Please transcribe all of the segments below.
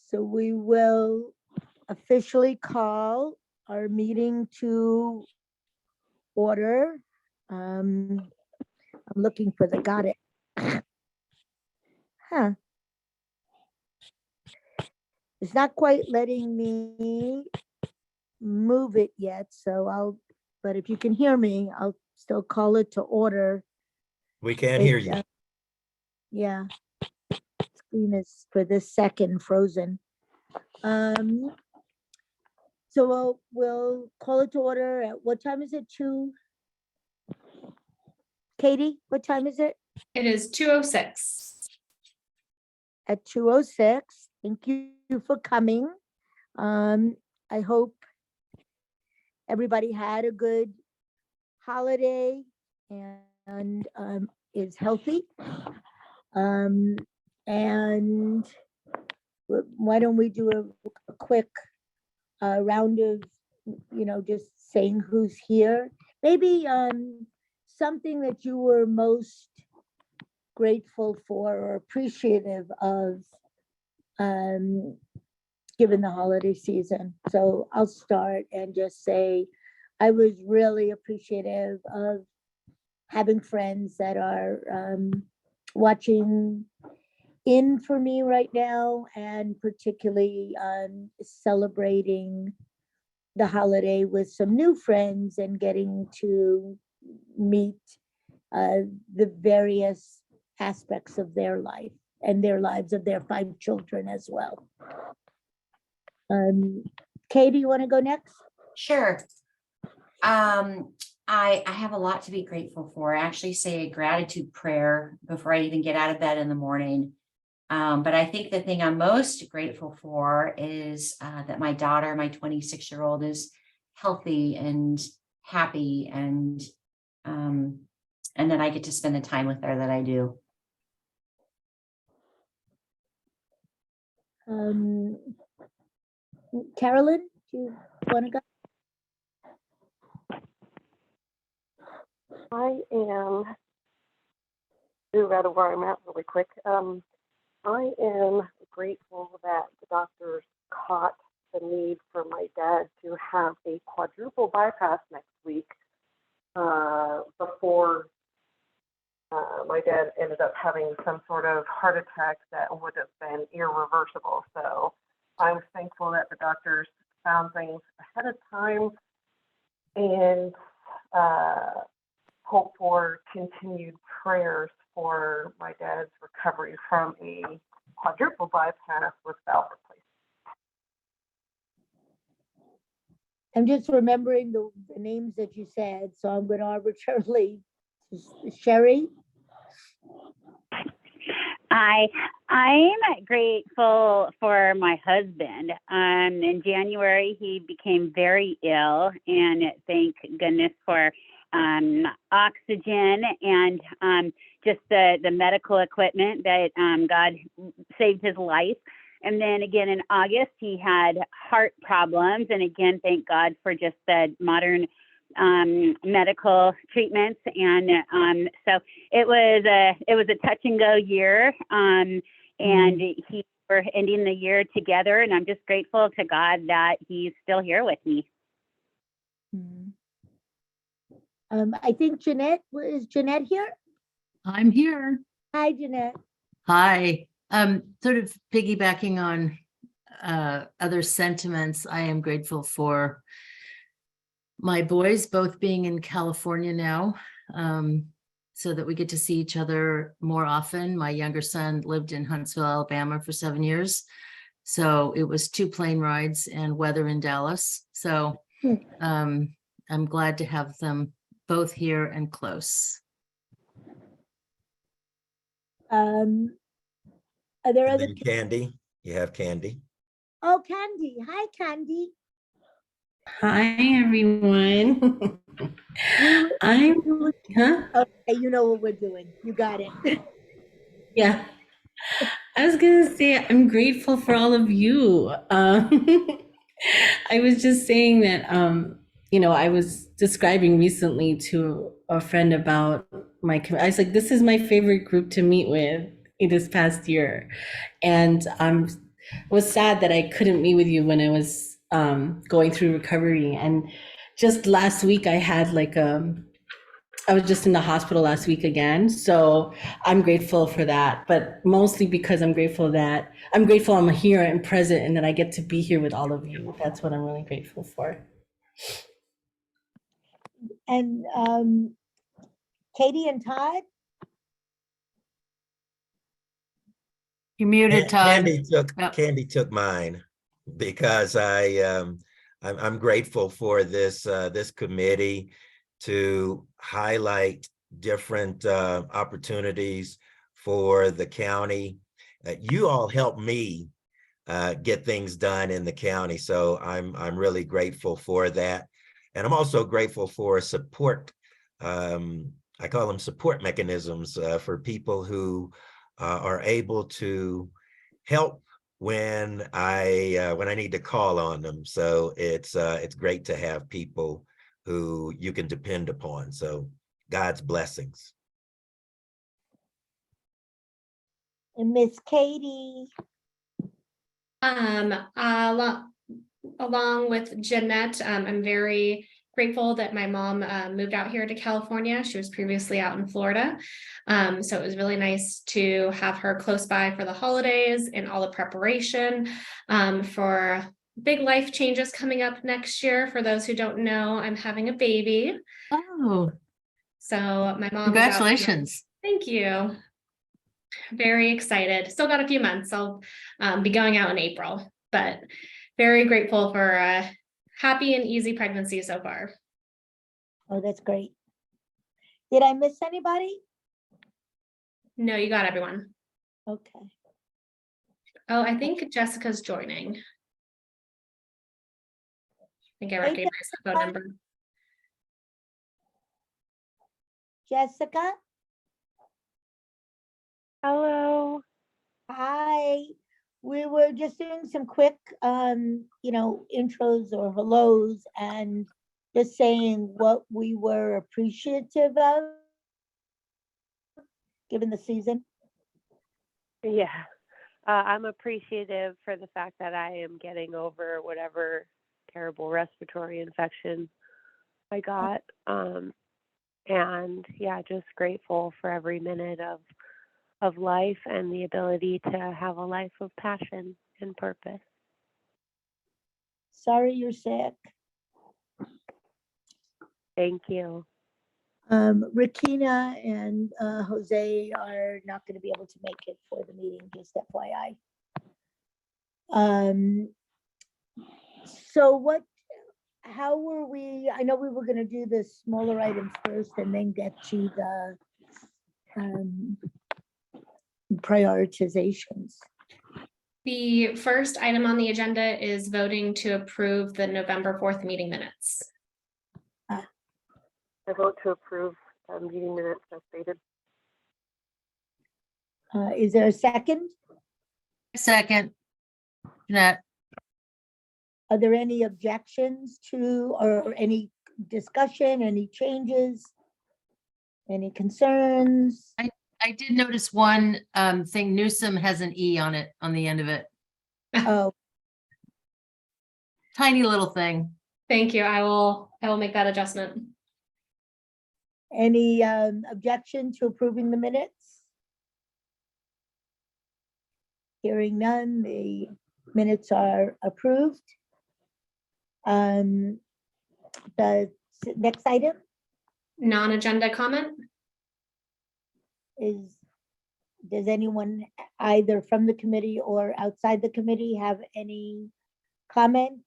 So we will officially call our meeting to order. I'm looking for got it. Huh. It's not quite letting me move it yet, but if you can hear me, I'll still call it to order. We can't hear you. Yeah. Screen is for this second frozen. So we'll call it to order at what time is it? 2? Katie, what time is it? It is 2:06. At 2:06. Thank you for coming. I hope everybody had a good holiday and is healthy. And why don't we do a quick round of, just saying who's here. Maybe something that you were most grateful for or appreciative of given the holiday season. So I'll start and just say I was really appreciative of having friends that are watching in for me right now, and particularly celebrating the holiday with some new friends and getting to meet the various aspects of their life and their lives of their 5 children as well. Katie, you want to go next? Sure. I have a lot to be grateful for. I actually say a gratitude prayer before I even get out of bed in the morning. But I think the thing I'm most grateful for is that my daughter, my 26-year-old, is healthy and happy, and that I get to spend the time with her that I do. Carolyn, do you want to go? I am, move out of where I'm at really quick. I am grateful that the doctors caught the need for my dad to have a quadruple bypass next week before my dad ended up having some sort of heart attack that would have been irreversible. So I'm thankful that the doctors found things ahead of time, and hope for continued prayers for my dad's recovery from a quadruple bypass with valve replacement. I'm just remembering the names that you said, so I'm going to arbitrarily. Sherry? I'm grateful for my husband. In January, he became very ill, and thank goodness for oxygen and just the medical equipment that God saved his life. And then again in August, he had heart problems, and again, thank God for just the modern medical treatments. And so it was a touch and go year, and we're ending the year together, and I'm just grateful to God that he's still here with me. I think Jeanette, is Jeanette here? I'm here. Hi, Jeanette. Hi. Sort of piggybacking on other sentiments, I am grateful for my boys both being in California now, so that we get to see each other more often. My younger son lived in Huntsville, Alabama for 7 years. So it was 2 plane rides and weather in Dallas. So I'm glad to have them both here and close. Are there other Candy? You have Candy. Oh, Candy. Hi, Candy. Hi, everyone. Okay, you know what we're doing. You got it. Yeah. I was gonna say I'm grateful for all of you. I was just saying that I was describing recently to a friend about I was like, this is my favorite group to meet with in this past year. And was sad that I couldn't meet with you when I was going through recovery. And just last week, I was just in the hospital last week again. So I'm grateful for that, but mostly because I'm grateful I'm here and present and that I get to be here with all of you. That's what I'm really grateful for. And Katie and Todd, You're muted, Todd. Yep. Candy took mine because I'm grateful for this committee to highlight different opportunities for the county. You all help me get things done in the county, so I'm really grateful for that. And I'm also grateful for support. I call them support mechanisms for people who are able to help when I need to call on them. So it's great to have people who you can depend upon. So God's blessings. and Miss Katie. Along with Jeanette, I'm very grateful that my mom moved out here to California. She was previously out in Florida. So it was really nice to have her close by for the holidays and all the preparation for big life changes coming up next year. For those who don't know, I'm having a baby. Oh, So my mom. congratulations. Thank you. Very excited. Still got a few months. I'll be going out in April, but very grateful for a happy and easy pregnancy so far. Oh, that's great. Did I miss anybody? No, you got everyone. Okay. Oh, I think Jessica's joining. I think I recognize the phone number. Jessica, Hello. hi. We were just doing some quick, intros or hellos and just saying what we were appreciative of given the season. Yeah. I'm appreciative for the fact that I am getting over whatever terrible respiratory infection I got. And yeah, just grateful for every minute of life and the ability to have a life of passion and purpose. Sorry you're sick. Thank you. Rakina and Jose are not going to be able to make it for the meeting, just FYI. So how were we, I know we were going to do the smaller items first and then get to the prioritizations. The first item on the agenda is voting to approve the November 4th meeting minutes. I vote to approve meeting minutes as stated. Is there a second? Second. Jeanette. Are there any objections to, or any discussion, any changes? Any concerns? I did notice one thing. Newsom has an E on it, on the end of it. Oh, Tiny little thing. Thank you. I will make that adjustment. any objection to approving the minutes? Hearing none, the minutes are approved. The next item Non-agenda comment? is, does anyone either from the committee or outside the committee have any comment?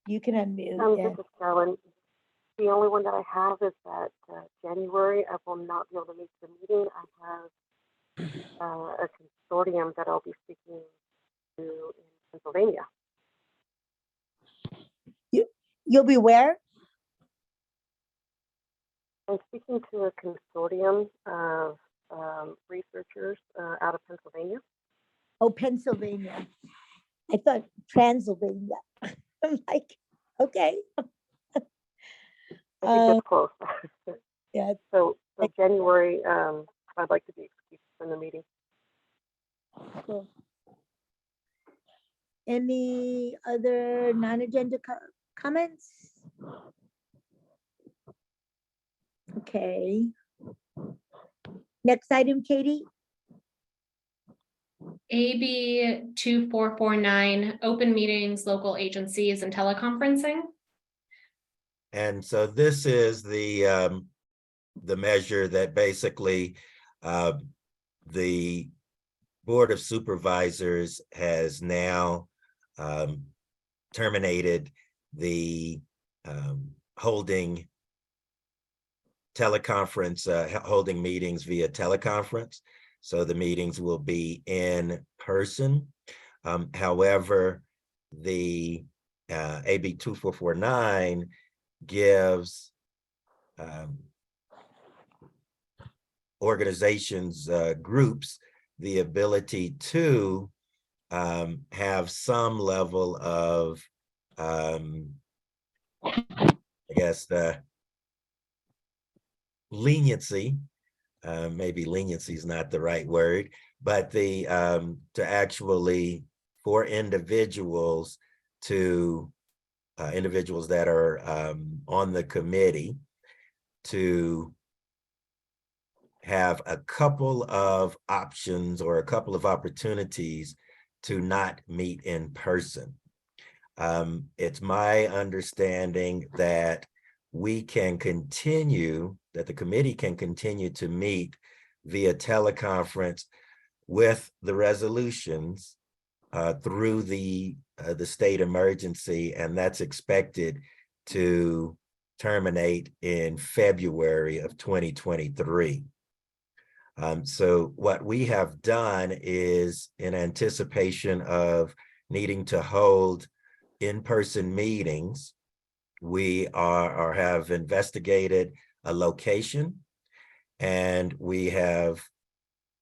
You can unmute. Yeah. This is Carolyn. The only one that I have is that January I will not be able to make the meeting. I have a consortium that I'll be speaking to in Pennsylvania. You'll be where? I'm speaking to a consortium of researchers out of Pennsylvania. Oh, Pennsylvania. I thought Transylvania. I'm like, okay. I think it's close. Yeah. So January, I'd like to be excused from the meeting. Cool. Any other non-agenda comments? Okay. Next item, Katie. AB 2449, open meetings, local agencies and teleconferencing. And so this is the measure that basically the Board of Supervisors has now terminated the holding holding meetings via teleconference. So the meetings will be in person. However, the AB 2449 gives organizations, groups, the ability to have some level of, I guess, the leniency. Maybe leniency is not the right word, but the to actually for individuals that are on the committee to have a couple of options or a couple of opportunities to not meet in person. It's my understanding that the committee can continue to meet via teleconference with the resolutions through the state emergency, and that's expected to terminate in February of 2023. So what we have done is, in anticipation of needing to hold in-person meetings, we have investigated a location, and we have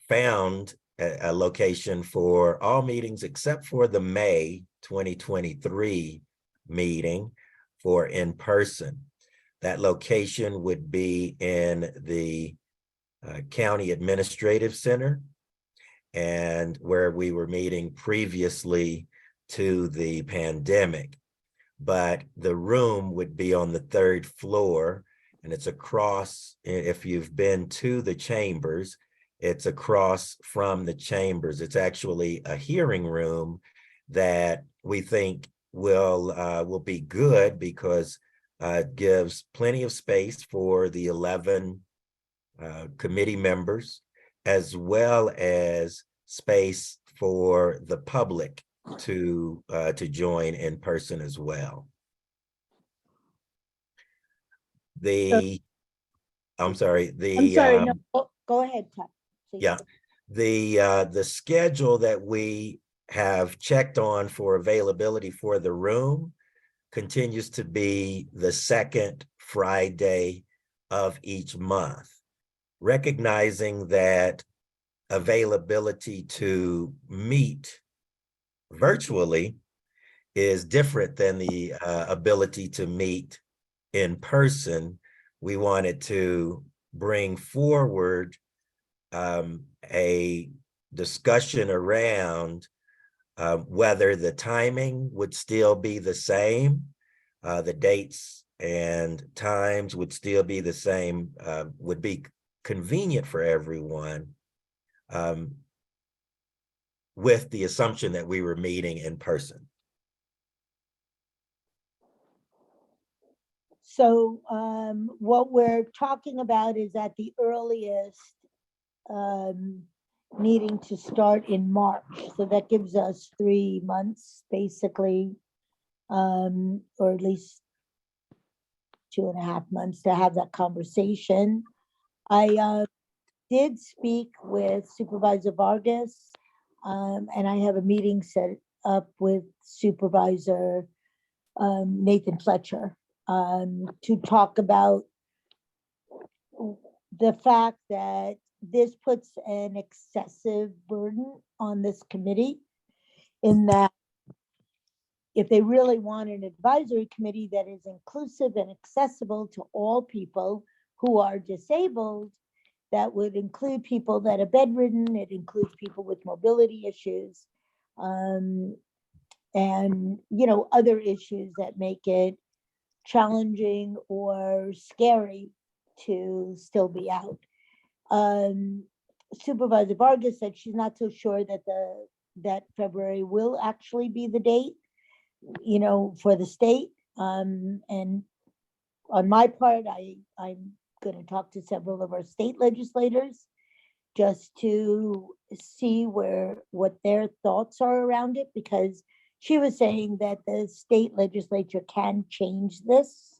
found a location for all meetings except for the May 2023 meeting for in-person. That location would be in the County Administrative Center, and where we were meeting previously to the pandemic. But the room would be on the 3rd floor, and it's across, if you've been to the chambers, it's across from the chambers. It's actually a hearing room that we think will be good because it gives plenty of space for the 11 committee members, as well as space for the public to join in person as well. I'm sorry, No, go ahead, Todd. Please. Yeah, the schedule that we have checked on for availability for the room continues to be the 2nd Friday of each month, recognizing that availability to meet virtually is different than the ability to meet in person. We wanted to bring forward a discussion around whether the timing would still be the same, the dates and times would still be the same, would be convenient for everyone, with the assumption that we were meeting in person. So what we're talking about is at the earliest needing to start in March. So that gives us 3 months, basically, or at least 2.5 months to have that conversation. I did speak with Supervisor Vargas, and I have a meeting set up with Supervisor Nathan Fletcher to talk about the fact that this puts an excessive burden on this committee, in that if they really want an advisory committee that is inclusive and accessible to all people who are disabled, that would include people that are bedridden, it includes people with mobility issues. and, other issues that make it challenging or scary to still be out. Supervisor Vargas said she's not so sure that February will actually be the date, for the state. And on my part, I'm going to talk to several of our state legislators just to see what their thoughts are around it, because she was saying that the state legislature can change this.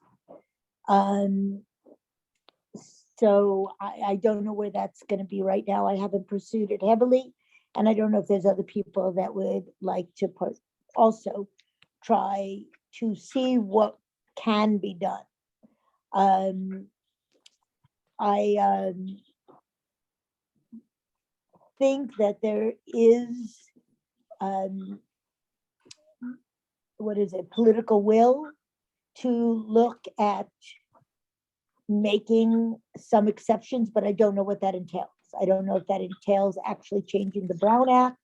So I don't know where that's going to be right now. I haven't pursued it heavily, and I don't know if there's other people that would like to also try to see what can be done. I think that there is, political will to look at making some exceptions, but I don't know what that entails. I don't know if that entails actually changing the Brown Act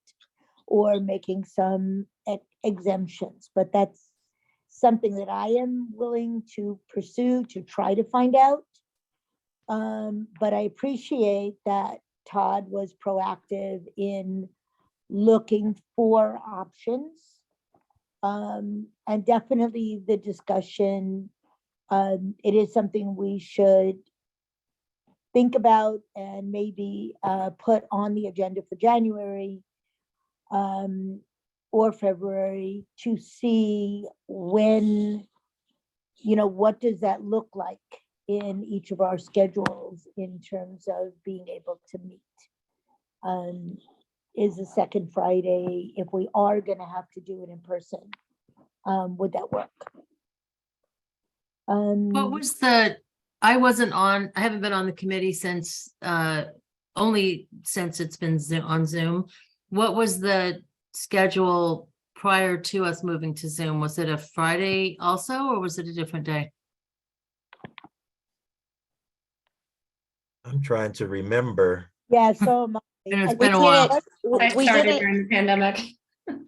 or making some exemptions, but that's something that I am willing to pursue to try to find out. But I appreciate that Todd was proactive in looking for options. And definitely the discussion, it is something we should think about and maybe put on the agenda for January or February to see when, what does that look like in each of our schedules in terms of being able to meet. Is the second Friday, if we are going to have to do it in person, would that work? What was I haven't been on the committee since, only since it's been on Zoom. What was the schedule prior to us moving to Zoom? Was it a Friday also, or was it a different day? I'm trying to remember. Yeah, so It's been a while. I We did started it. during the pandemic.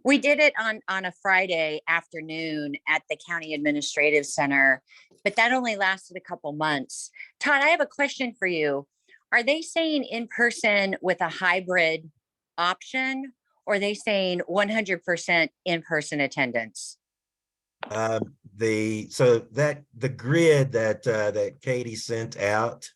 We did it on a Friday afternoon at the County Administrative Center, but that only lasted a couple months. Todd, I have a question for you. Are they saying in person with a hybrid option, or are they saying 100% in-person attendance? The grid that Katie sent out,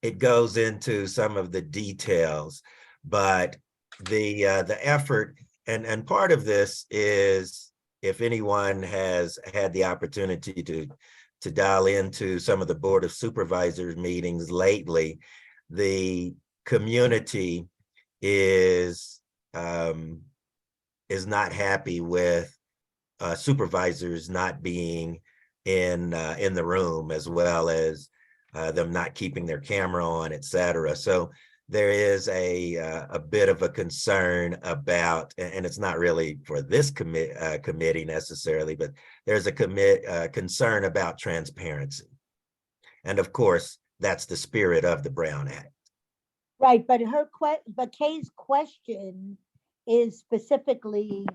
it goes into some of the details, but the effort and part of this is, if anyone has had the opportunity to dial into some of the Board of Supervisors meetings lately, the community is not happy with supervisors not being in the room, as well as them not keeping their camera on, et cetera. So there is a bit of a concern about, and it's not really for this committee necessarily, but there's a concern about transparency. And of course, that's the spirit of the Brown Act. right, but Kay's question is specifically,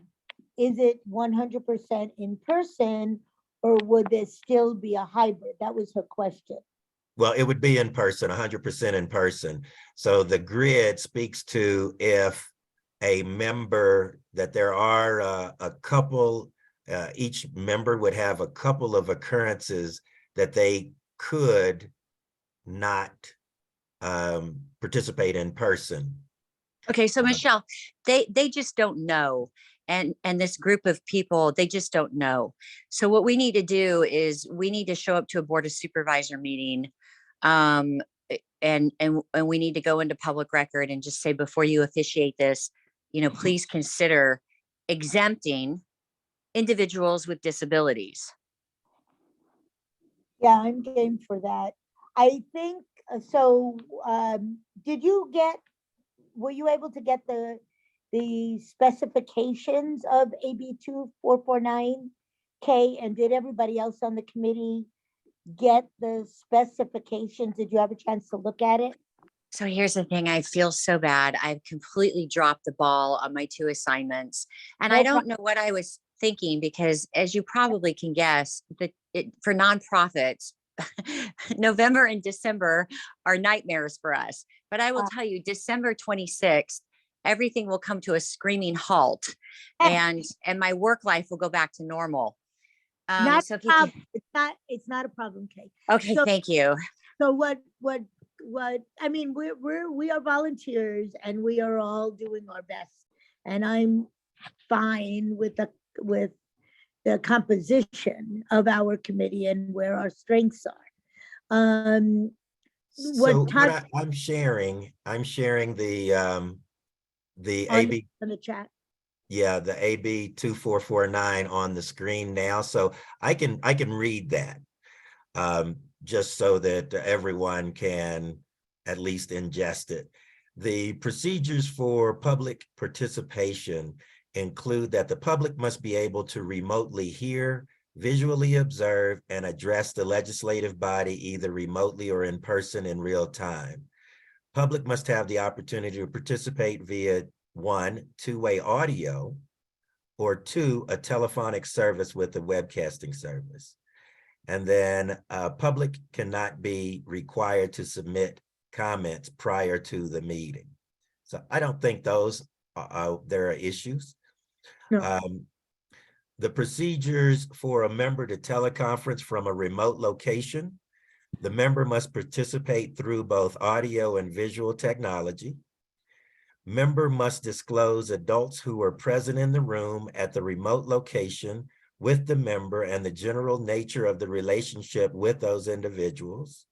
is it 100% in person, or would there still be a hybrid? That was her question. Well, it would be in person, 100% in person. So the grid speaks to if a member, that there are a couple, each member would have a couple of occurrences that they could not participate in person. Okay, so Michelle, they just don't know. And this group of people, they just don't know. So what we need to do is we need to show up to a Board of Supervisor meeting. And we need to go into public record and just say, before you officiate this, please consider exempting individuals with disabilities. Yeah, I'm game for that. I think so. Were you able to get the specifications of AB 2449K, and did everybody else on the committee get the specifications? Did you have a chance to look at it? So here's the thing. I feel so bad. I've completely dropped the ball on my 2 assignments, and No I don't know what I was thinking, because as you probably can guess, for nonprofits, November and December are nightmares for us. But I will Uh, tell you, December 26th, everything will come to a screaming halt, and my work life will go back to normal. Not So a if you can, problem. It's not a problem, Kate. okay, So, thank you. so I mean, we are volunteers and we are all doing our best. And I'm fine with the composition of our committee and where our strengths are. So Todd I'm sharing the on AB, the chat. yeah, the AB 2449 on the screen now. So I can read that just so that everyone can at least ingest it. The procedures for public participation include that the public must be able to remotely hear, visually observe, and address the legislative body either remotely or in person in real time. Public must have the opportunity to participate via 1, two-way audio, or 2, a telephonic service with a webcasting service. And then public cannot be required to submit comments prior to the meeting. So I don't think those there are issues. No. The procedures for a member to teleconference from a remote location: the member must participate through both audio and visual technology. Member must disclose adults who are present in the room at the remote location with the member and the general nature of the relationship with those individuals.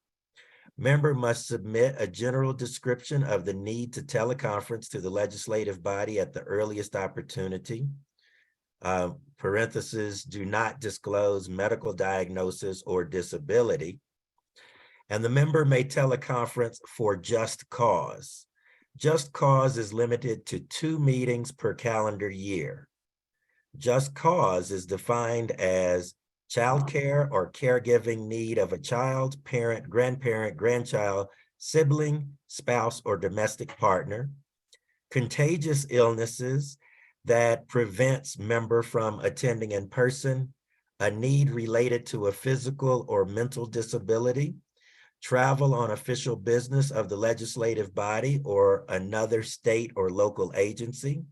Member must submit a general description of the need to teleconference to the legislative body at the earliest opportunity. Parentheses, do not disclose medical diagnosis or disability. And the member may teleconference for just cause. Just cause is limited to 2 meetings per calendar year. Just cause is defined as childcare or caregiving need of a child, parent, grandparent, grandchild, sibling, spouse, or domestic partner. Contagious illnesses that prevents member from attending in person, a need related to a physical or mental disability, travel on official business of the legislative body or another state or local agency.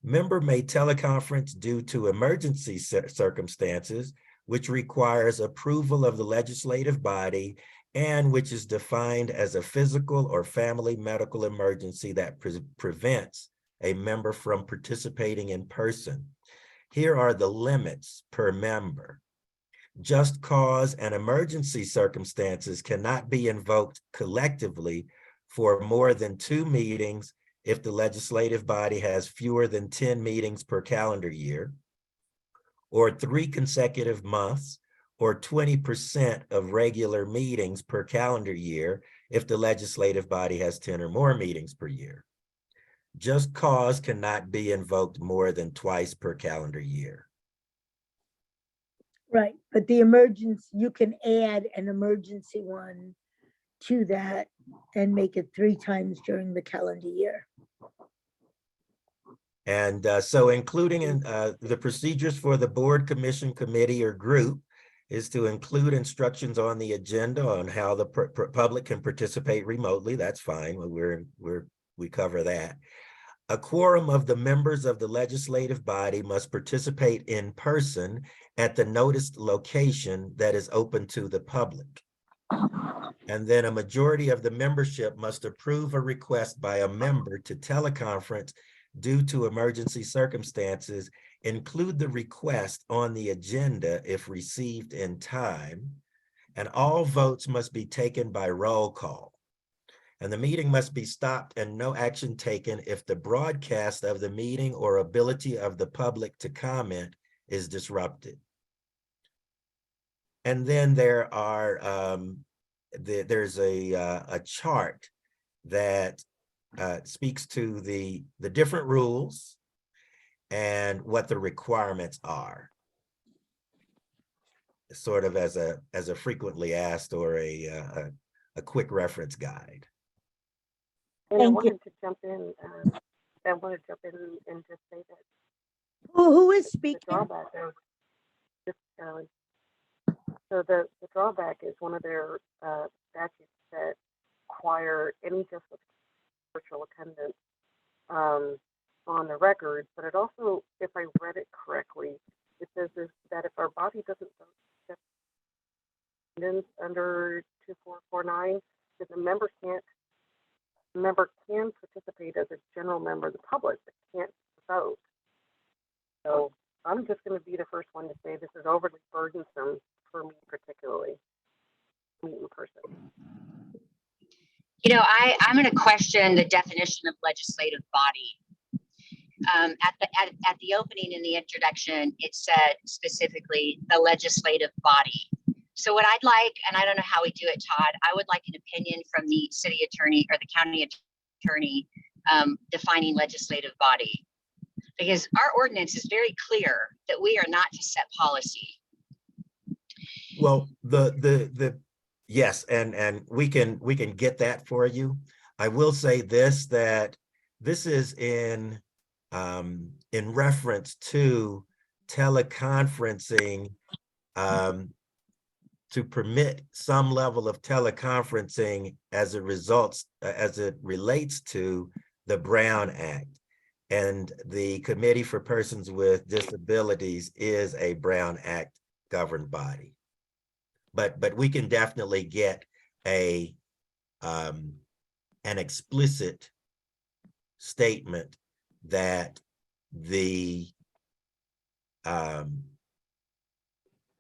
Member may teleconference due to emergency circumstances, which requires approval of the legislative body and which is defined as a physical or family medical emergency that prevents a member from participating in person. Here are the limits per member. Just cause and emergency circumstances cannot be invoked collectively for more than 2 meetings if the legislative body has fewer than 10 meetings per calendar year, or 3 consecutive months, or 20% of regular meetings per calendar year if the legislative body has 10 or more meetings per year. Just cause cannot be invoked more than twice per calendar year. Right, but the emergency, you can add an emergency one to that and make it 3 times during the calendar year. And so including in the procedures for the board, commission, committee, or group is to include instructions on the agenda on how the public can participate remotely. That's fine. We cover that. A quorum of the members of the legislative body must participate in person at the noticed location that is open to the public. And then a majority of the membership must approve a request by a member to teleconference due to emergency circumstances, include the request on the agenda if received in time, and all votes must be taken by roll call. And the meeting must be stopped and no action taken if the broadcast of the meeting or ability of the public to comment is disrupted. And then there are there's a chart that speaks to the different rules and what the requirements are, sort of as a frequently asked or a quick reference guide. And I Thank you. wanted to jump in. I want to jump in and just say that Who is The speaking? drawback is, just, so the drawback is one of their statutes that require any virtual attendance on the record, but it also, if I read it correctly, it says that if our body doesn't accept attendance under 2449, then the member can participate as a general member of the public, but can't vote. So I'm just going to be the first one to say this is overly burdensome for me, particularly meet in person. You know, I'm going to question the definition of legislative body. At the opening in the introduction, it said specifically the legislative body. So what I'd like, and I don't know how we do it, Todd, I would like an opinion from the city attorney or the county attorney defining legislative body. Because our ordinance is very clear that we are not to set policy. Well, yes, and we can get that for you. I will say this, that this is in reference to teleconferencing, to permit some level of teleconferencing as it relates to the Brown Act. And the Committee for Persons with Disabilities is a Brown Act governed body. But we can definitely get an explicit statement that the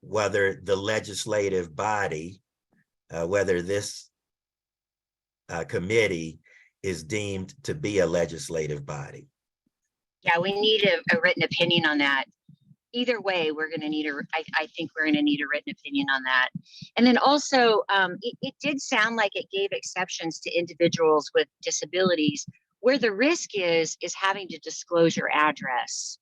whether the legislative body, whether this committee is deemed to be a legislative body. Yeah, we need a written opinion on that. Either way, we're going to need I think we're going to need a written opinion on that. And then also, it did sound like it gave exceptions to individuals with disabilities where the risk is having to disclose your address.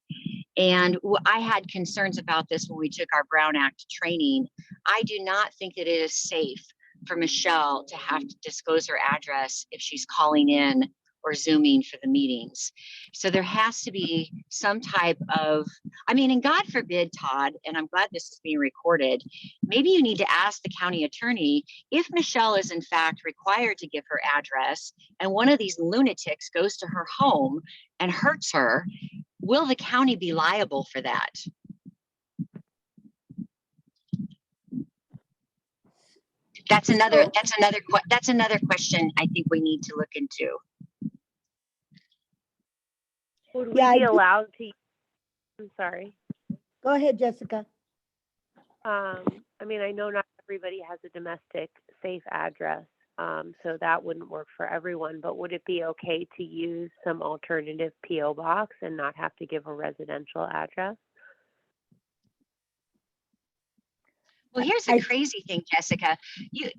And I had concerns about this when we took our Brown Act training. I do not think that it is safe for Michelle to have to disclose her address if she's calling in or Zooming for the meetings. So there has to be some type of, I mean, and God forbid, Todd, and I'm glad this is being recorded, maybe you need to ask the county attorney if Michelle is in fact required to give her address and one of these lunatics goes to her home and hurts her, will the county be liable for that? That's another question I think we need to look into. Would we Yeah, be allowed to? I'm sorry. Go ahead, Jessica. I mean, I know not everybody has a domestic safe address, so that wouldn't work for everyone. But would it be okay to use some alternative PO box and not have to give a residential address? Well, here's the crazy thing, Jessica. You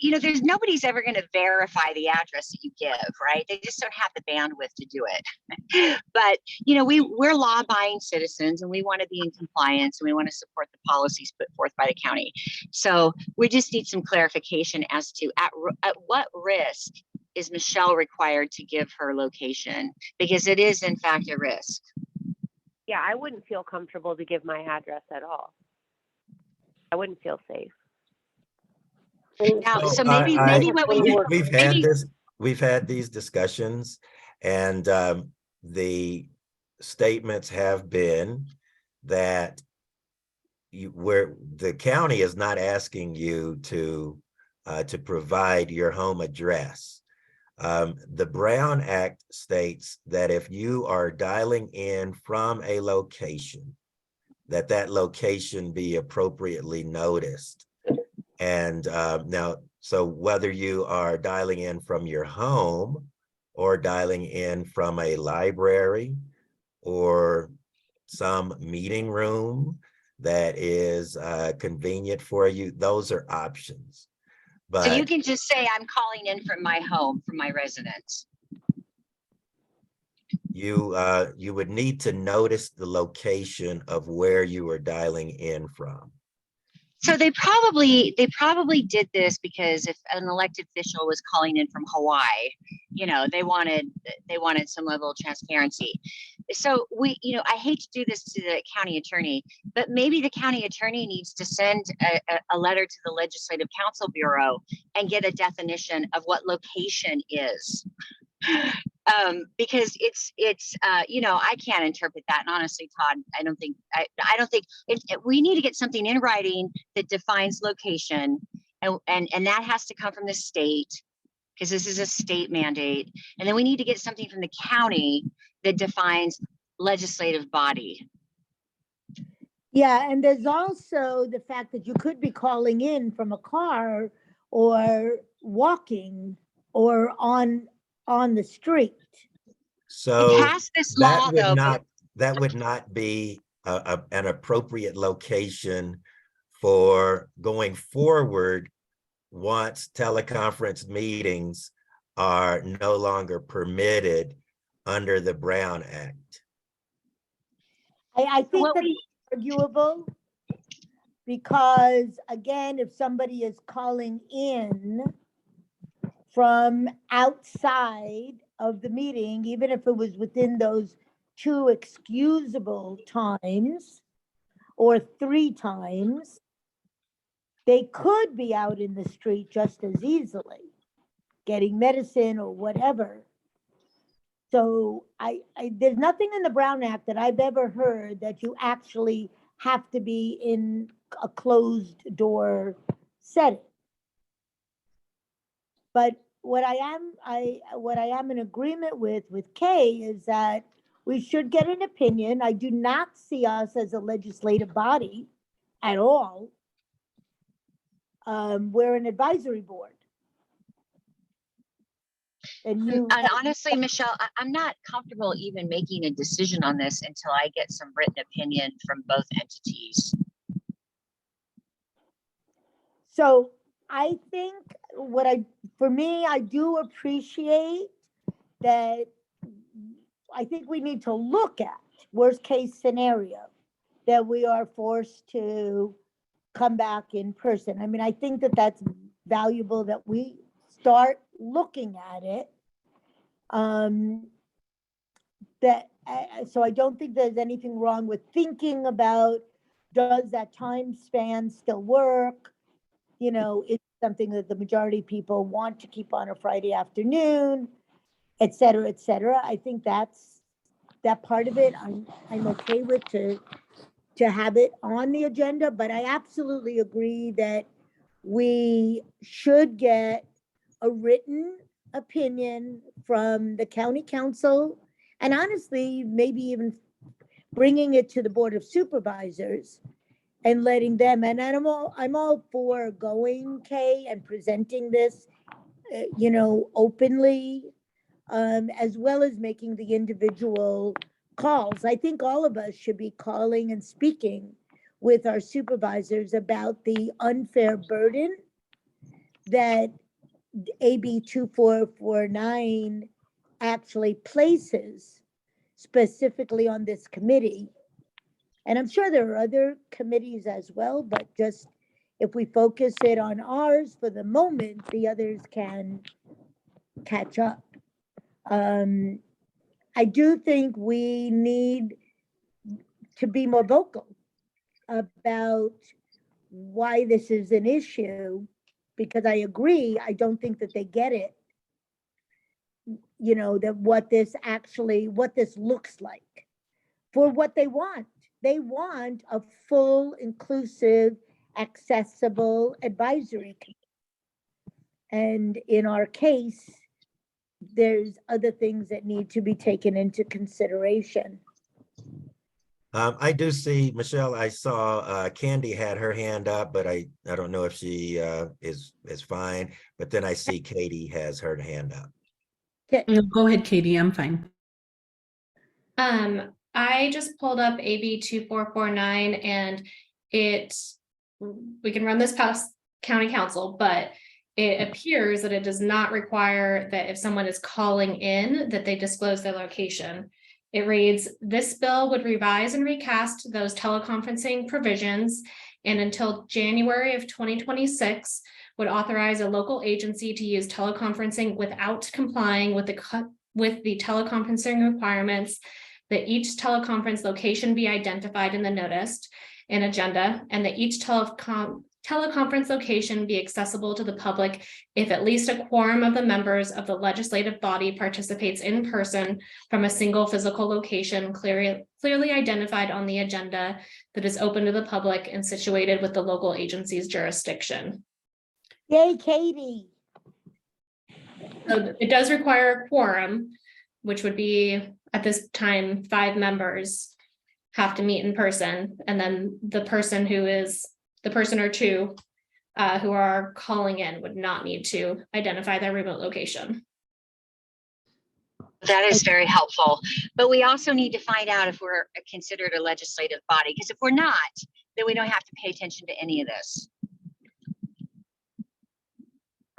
know, there's nobody's ever going to verify the address that you give, right? They just don't have the bandwidth to do it. But you know, we're law-abiding citizens, and we want to be in compliance, and we want to support the policies put forth by the county. So we just need some clarification as to at what risk is Michelle required to give her location, because it is in fact a risk. Yeah, I wouldn't feel comfortable to give my address at all. I wouldn't feel safe. Now, so maybe what we do, we've had these discussions, and the statements have been that where the county is not asking you to provide your home address. The Brown Act states that if you are dialing in from a location, that location be appropriately noticed. And now, so whether you are dialing in from your home or dialing in from a library or some meeting room that is convenient for you, those are options. But so you can just say, I'm calling in from my home, from my residence. you would need to notice the location of where you are dialing in from. So they probably did this because if an elected official was calling in from Hawaii, they wanted some level of transparency. So I hate to do this to the county attorney, but maybe the county attorney needs to send a letter to the Legislative Council Bureau and get a definition of what location is. Because it's I can't interpret that, and honestly, Todd, I don't think we need to get something in writing that defines location, and that has to come from the state, because this is a state mandate, and then we need to get something from the county that defines legislative body. Yeah, and there's also the fact that you could be calling in from a car or walking or on the street. So It passed this law, though, but that would not be an appropriate location for going forward once teleconference meetings are no longer permitted under the Brown Act. I think that's arguable, because again, if somebody is calling in from outside of the meeting, even if it was within those 2 excusable times or 3 times, they could be out in the street just as easily, getting medicine or whatever. So there's nothing in the Brown Act that I've ever heard that you actually have to be in a closed door setting. But what I am in agreement with Kay is that we should get an opinion. I do not see us as a legislative body at all. We're an advisory board. And honestly, Michelle, I'm not comfortable even making a decision on this until I get some written opinion from both entities. So I think I do appreciate that. I think we need to look at worst case scenario, that we are forced to come back in person. I mean, I think that that's valuable that we start looking at it. So I don't think there's anything wrong with thinking about, does that time span still work? It's something that the majority of people want to keep on a Friday afternoon, et cetera, et cetera. I think that part of it, I'm okay with to have it on the agenda, but I absolutely agree that we should get a written opinion from the county council, and honestly, maybe even bringing it to the Board of Supervisors and letting them, and I'm all for going, Kay, and presenting this, openly, as well as making the individual calls. I think all of us should be calling and speaking with our supervisors about the unfair burden that AB 2449 actually places specifically on this committee. And I'm sure there are other committees as well, but just if we focus it on ours for the moment, the others can catch up. I do think we need to be more vocal about why this is an issue, because I agree, I don't think that they get it, that what this looks like for what they want. They want a full, inclusive, accessible advisory committee. And in our case, there's other things that need to be taken into consideration. I do see, Michelle, I saw Candy had her hand up, but I don't know if she is fine. But then I see Katie has her hand up. No, go ahead, Katie, I'm fine. I just pulled up AB 2449, and we can run this past county council, but it appears that it does not require that if someone is calling in that they disclose their location. It reads, this bill would revise and recast those teleconferencing provisions and until January of 2026 would authorize a local agency to use teleconferencing without complying with the teleconferencing requirements, that each teleconference location be identified in the notice and agenda, and that each teleconference location be accessible to the public if at least a quorum of the members of the legislative body participates in person from a single physical location clearly identified on the agenda that is open to the public and situated with the local agency's jurisdiction. Yay, Katie. So it does require a quorum, which would be at this time 5 members have to meet in person, and then the person or two who are calling in would not need to identify their remote location. That is very helpful. But we also need to find out if we're considered a legislative body, because if we're not, then we don't have to pay attention to any of this.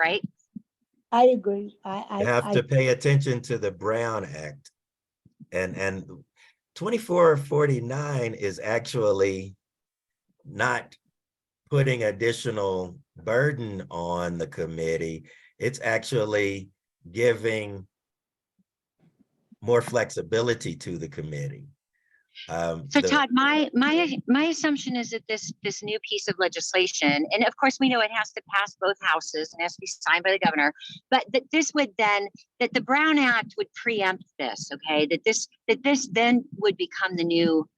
Right? I agree. You have to pay attention to the Brown Act. And 2449 is actually not putting additional burden on the committee. It's actually giving more flexibility to the committee. So Todd, my assumption is that this new piece of legislation, and of course we know it has to pass both houses and has to be signed by the governor, but that the Brown Act would preempt this, okay? That this then would become the new,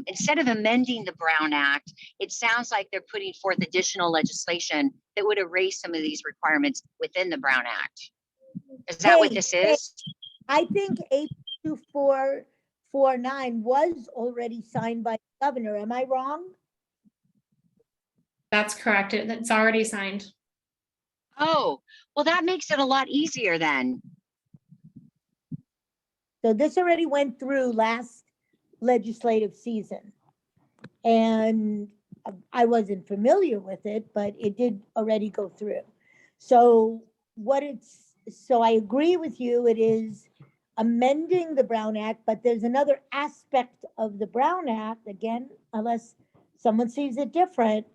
instead of amending the Brown Act, it sounds like they're putting forth additional legislation that would erase some of these requirements within the Brown Act. Is that what this is? I think 82449 was already signed by the governor. Am I wrong? That's correct. It's already signed. Oh, well, that makes it a lot easier then. So this already went through last legislative season. And I wasn't familiar with it, but it did already go through. So I agree with you. It is amending the Brown Act, but there's another aspect of the Brown Act, again, unless someone sees it different,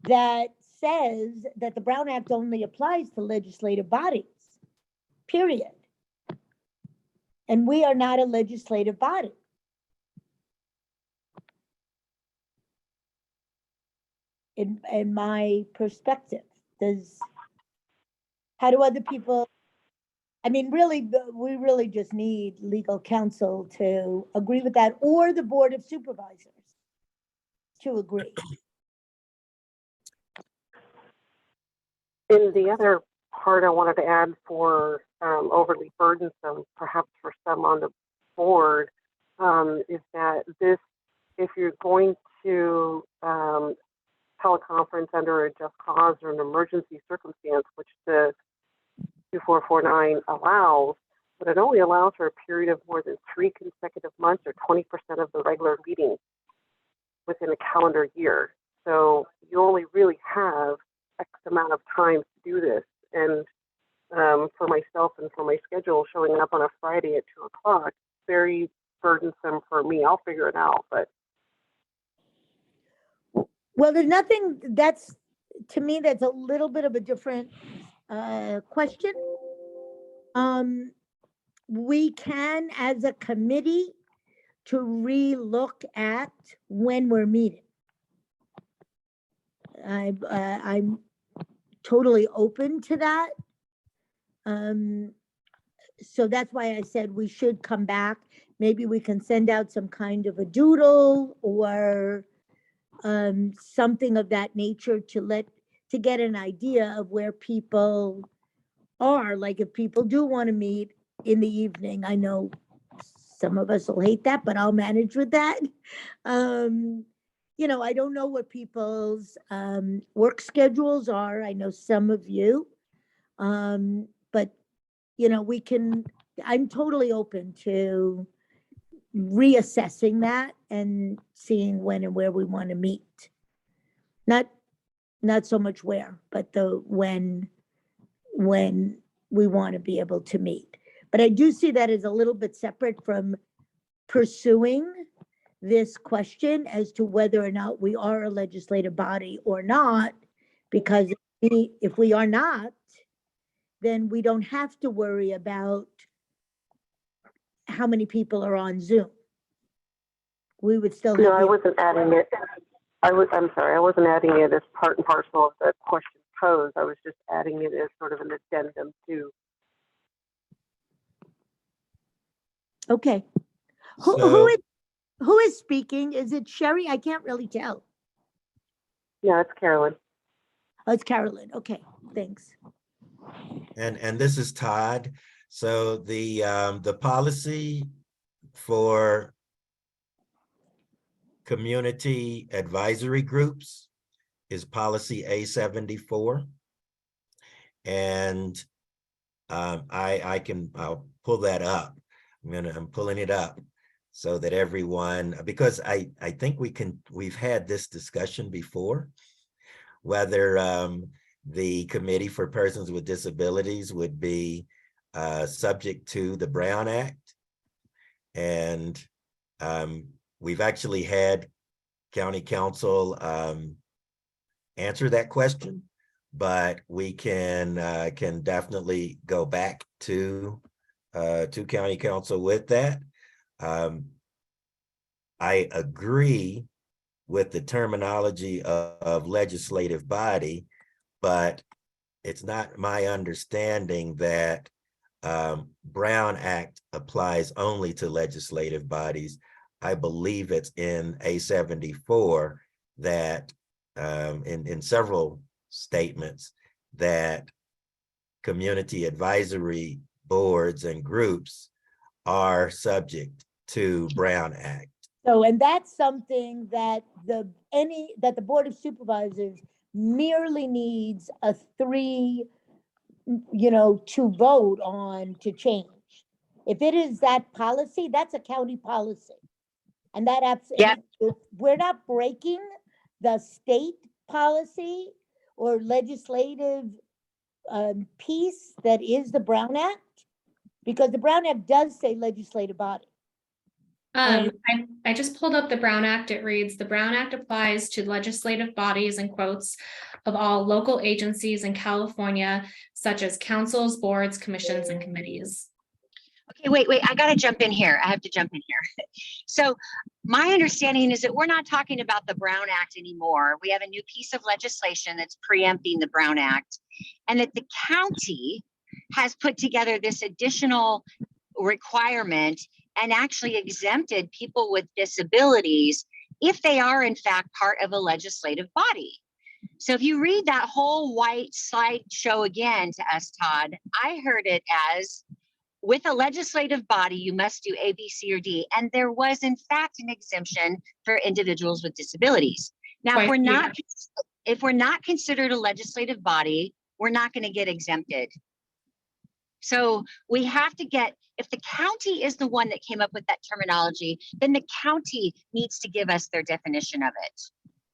that says that the Brown Act only applies to legislative bodies, period. And we are not a legislative body. In my perspective, how do other people, I mean, really, we really just need legal counsel to agree with that, or the Board of Supervisors to agree. And the other part I wanted to add for overly burdensome, perhaps for some on the board, is that if you're going to teleconference under a just cause or an emergency circumstance, which the 2449 allows, but it only allows for a period of more than 3 consecutive months or 20% of the regular meetings within a calendar year. So you only really have X amount of time to do this. And for myself and for my schedule, showing up on a Friday at 2 o'clock, very burdensome for me. I'll figure it out, but. Well, there's nothing to me, that's a little bit of a different question. We can, as a committee, to re-look at when we're meeting. I'm totally open to that. So that's why I said we should come back. Maybe we can send out some kind of a doodle or something of that nature to get an idea of where people are. Like if people do want to meet in the evening, I know some of us will hate that, but I'll manage with that. I don't know what people's work schedules are. I know some of you, but I'm totally open to reassessing that and seeing when and where we want to meet. Not so much where, but the when we want to be able to meet. But I do see that as a little bit separate from pursuing this question as to whether or not we are a legislative body or not, because if we are not, then we don't have to worry about how many people are on Zoom. We would still have. No, I wasn't adding it. I'm sorry, I wasn't adding it as part and parcel of the question posed. I was just adding it as sort of an addendum to. Okay. So, Who is speaking? Is it Sherry? I can't really tell. Yeah, it's Carolyn. Oh, it's Carolyn. Okay, thanks. and this is Todd. So the policy for community advisory groups is policy A74. And I'll pull that up. I'm pulling it up so that everyone, because I think we've had this discussion before, whether the Committee for Persons with Disabilities would be subject to the Brown Act. And we've actually had County Council answer that question, but we can definitely go back to County Council with that. I agree with the terminology of legislative body, but it's not my understanding that Brown Act applies only to legislative bodies. I believe it's in A74 that in several statements that community advisory boards and groups are subject to Brown Act. So, and that's something that the Board of Supervisors merely needs a 3, to vote on to change. If it is that policy, that's a county policy. And that if we're not breaking the state policy or legislative piece that is the Brown Act, because the Brown Act does say legislative body. I just pulled up the Brown Act. It reads, the Brown Act applies to legislative bodies, in quotes, of all local agencies in California, such as councils, boards, commissions, and committees. Okay, wait, I gotta jump in here. I have to jump in here. So my understanding is that we're not talking about the Brown Act anymore. We have a new piece of legislation that's preempting the Brown Act, and that the county has put together this additional requirement and actually exempted people with disabilities if they are in fact part of a legislative body. So if you read that whole white slideshow again to us, Todd, I heard it as, with a legislative body, you must do A, B, C, or D. And there was in fact an exemption for individuals with disabilities. Now, if we're not considered a legislative body, we're not going to get exempted. So we have to get, if the county is the one that came up with that terminology, then the county needs to give us their definition of it.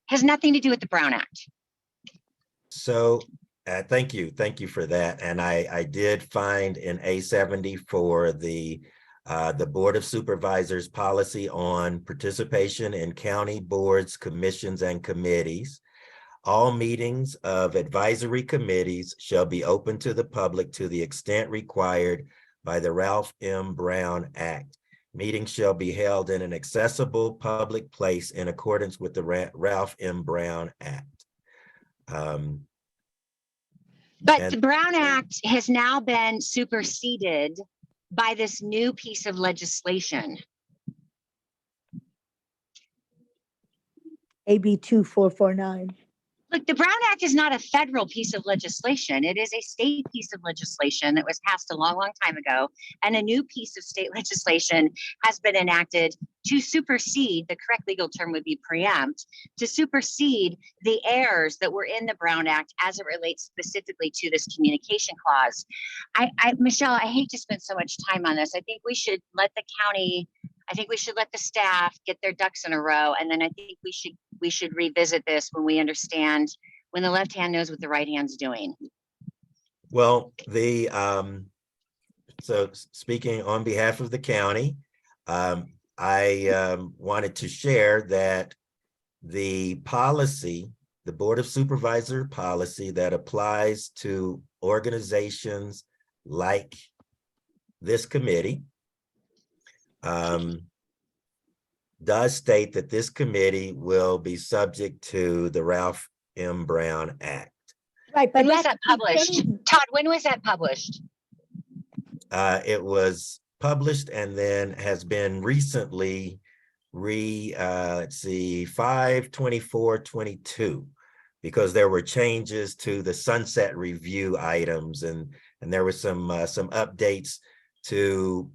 Has nothing to do with the Brown Act. So thank you for that. And I did find in A74 the Board of Supervisors policy on participation in county boards, commissions, and committees. All meetings of advisory committees shall be open to the public to the extent required by the Ralph M. Brown Act. Meetings shall be held in an accessible public place in accordance with the Ralph M. Brown Act. But the Brown Act has now been superseded by this new piece of legislation. AB 2449. Look, the Brown Act is not a federal piece of legislation. It is a state piece of legislation that was passed a long, long time ago. And a new piece of state legislation has been enacted to supersede, the correct legal term would be preempt, to supersede the errors that were in the Brown Act as it relates specifically to this communication clause. Michelle, I hate to spend so much time on this. I think we should let the county, I think we should let the staff get their ducks in a row. And then I think we should revisit this when we understand, when the left hand knows what the right hand's doing. Well, so speaking on behalf of the county, I wanted to share that the policy, the Board of Supervisor policy that applies to organizations like this committee, does state that this committee will be subject to the Ralph M. Brown Act. Right, but When was that that's the published? thing. Todd, when was that published? It was published and then has been recently let's see, 5/24/22, because there were changes to the sunset review items, and there was some updates to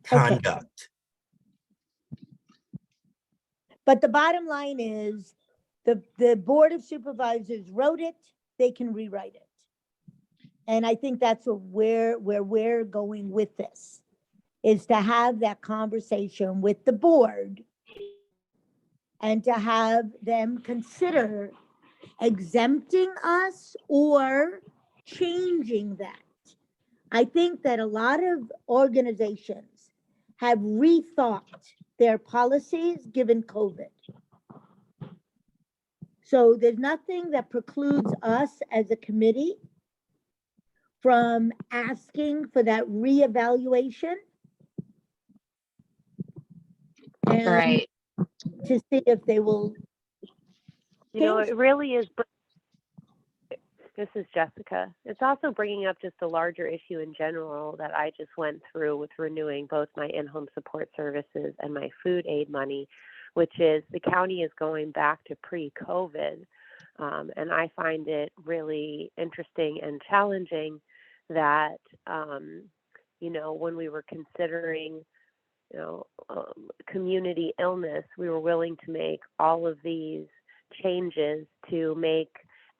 conduct. But the bottom line is, the Board of Supervisors wrote it, they can rewrite it. And I think that's where we're going with this, is to have that conversation with the board and to have them consider exempting us or changing that. I think that a lot of organizations have rethought their policies given COVID. So there's nothing that precludes us as a committee from asking for that reevaluation. And Right. to see if they will. You know, change. it really is. This is Jessica. It's also bringing up just a larger issue in general that I just went through with renewing both my in-home support services and my food aid money, which is the county is going back to pre-COVID. And I find it really interesting and challenging that, you know, when we were considering, you know, community illness, we were willing to make all of these changes to make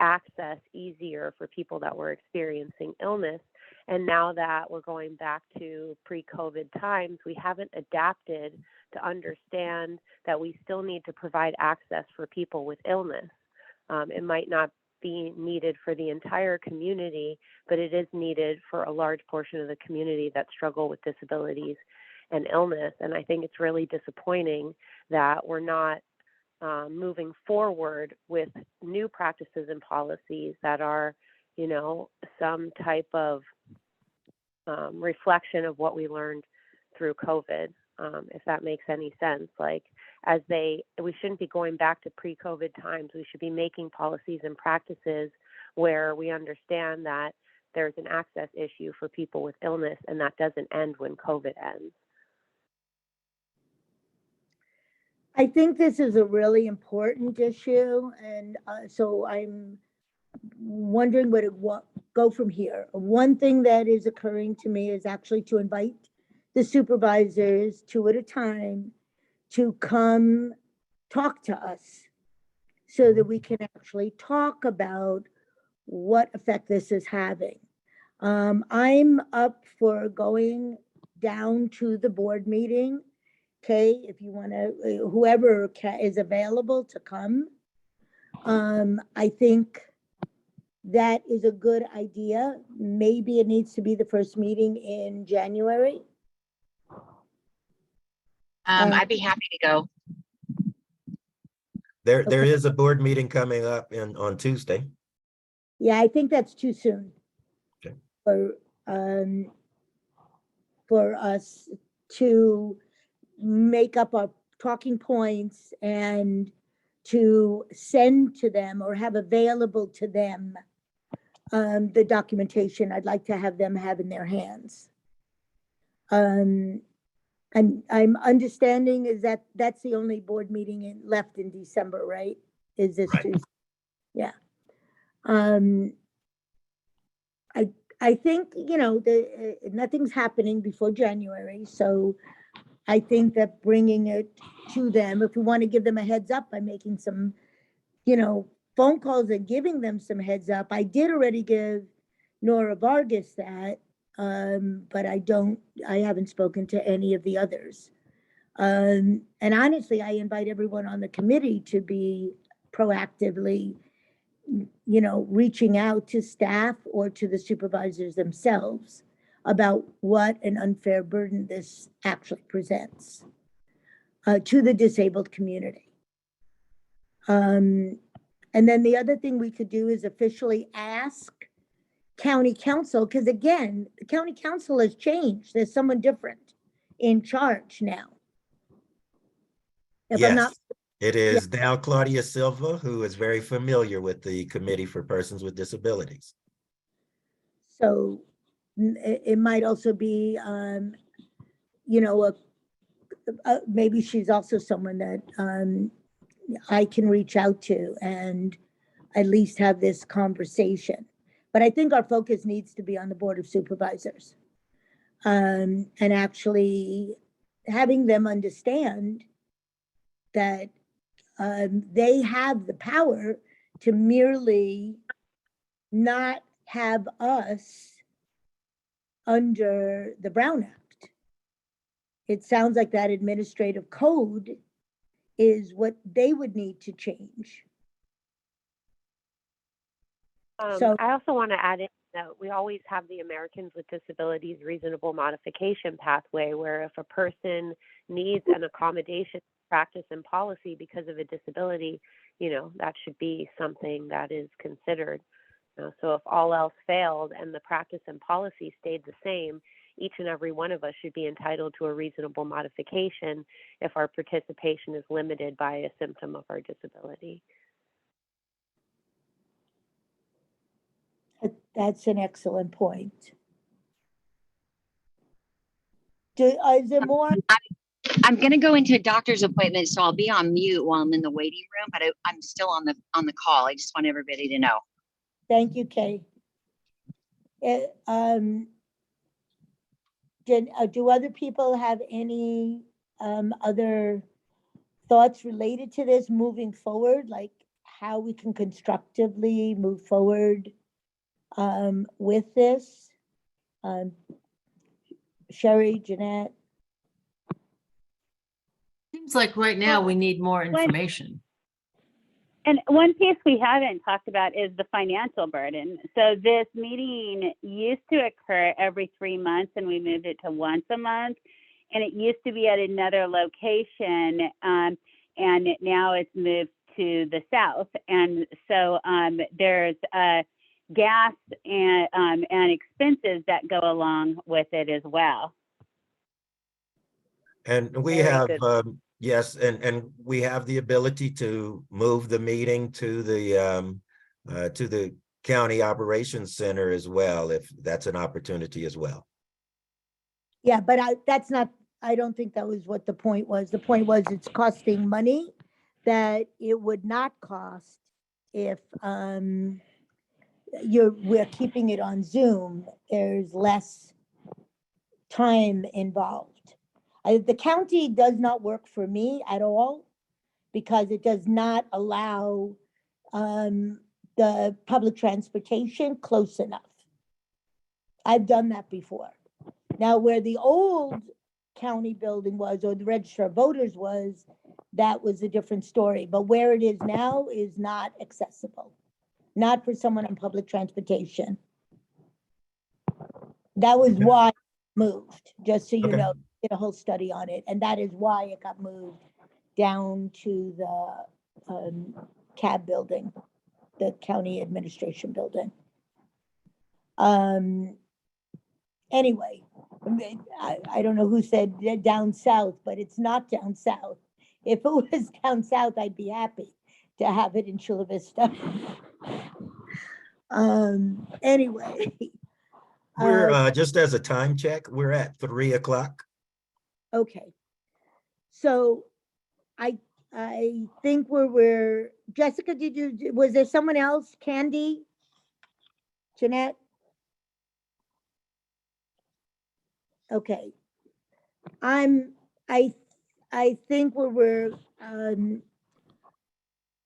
access easier for people that were experiencing illness. And now that we're going back to pre-COVID times, we haven't adapted to understand that we still need to provide access for people with illness. It might not be needed for the entire community, but it is needed for a large portion of the community that struggle with disabilities and illness. And I think it's really disappointing that we're not moving forward with new practices and policies that are, you know, some type of reflection of what we learned through COVID, if that makes any sense. Like, we shouldn't be going back to pre-COVID times. We should be making policies and practices where we understand that there's an access issue for people with illness, and that doesn't end when COVID ends. I think this is a really important issue, and so I'm wondering where to go from here. One thing that is occurring to me is actually to invite the supervisors 2 at a time to come talk to us so that we can actually talk about what effect this is having. I'm up for going down to the board meeting. Okay, if you want to, whoever is available to come. I think that is a good idea. Maybe it needs to be the first meeting in January. I'd be happy to go. There is a board meeting coming up on Tuesday. Yeah, I think that's too soon. Okay. For us to make up our talking points and to send to them or have available to them the documentation I'd like to have them have in their hands. And I'm understanding is that that's the only board meeting left in December, right? Is this Right. Tuesday? Yeah. I think, you know, nothing's happening before January, so I think that bringing it to them, if we want to give them a heads up by making some, you know, phone calls and giving them some heads up. I did already give Nora Vargas that, but I haven't spoken to any of the others. And honestly, I invite everyone on the committee to be proactively, you know, reaching out to staff or to the supervisors themselves about what an unfair burden this actually presents to the disabled community. And then the other thing we could do is officially ask county council, because again, the county council has changed. There's someone different in charge now. If I'm not, Yes, it is now Claudia Silva, who is very familiar with the Committee for Persons with Disabilities. so it might also be, you know, maybe she's also someone that I can reach out to and at least have this conversation. But I think our focus needs to be on the Board of Supervisors, and actually having them understand that they have the power to merely not have us under the Brown Act. It sounds like that administrative code is what they would need to change. So I also want to add in that we always have the Americans with Disabilities Reasonable Modification Pathway, where if a person needs an accommodation, practice, and policy because of a disability, you know, that should be something that is considered. So if all else failed and the practice and policy stayed the same, each and every one of us should be entitled to a reasonable modification if our participation is limited by a symptom of our disability. that's an excellent point. Is there more? I'm going to go into a doctor's appointment, so I'll be on mute while I'm in the waiting room, but I'm still on the call. I just want everybody to know. Thank you, Kay. Do other people have any other thoughts related to this moving forward, like how we can constructively move forward with this? Sherry, Jeanette? Seems like right now we need more information. And one piece we haven't talked about is the financial burden. So this meeting used to occur every 3 months, and we moved it to once a month. And it used to be at another location, and now it's moved to the south. And so there's gas and expenses that go along with it as well. And we Very have, good. yes, and we have the ability to move the meeting to the County Operations Center as well, if that's an opportunity as well. Yeah, but I don't think that was what the point was. The point was it's costing money that it would not cost if we're keeping it on Zoom. There's less time involved. The county does not work for me at all because it does not allow the public transportation close enough. I've done that before. Now, where the old county building was, or the register of voters was, that was a different story. But where it is now is not accessible, not for someone on public transportation. That was why it moved, just so you know, did a whole study on it. And that is why it got moved down to the CAB building, the county administration building. Anyway, I don't know who said down south, but it's not down south. If it was down south, I'd be happy to have it in Chula Vista. Anyway. We're just as a time check, we're at 3 o'clock. Okay. So I think we're Jessica, was there someone else? Candy? Jeanette? Okay. I think where we're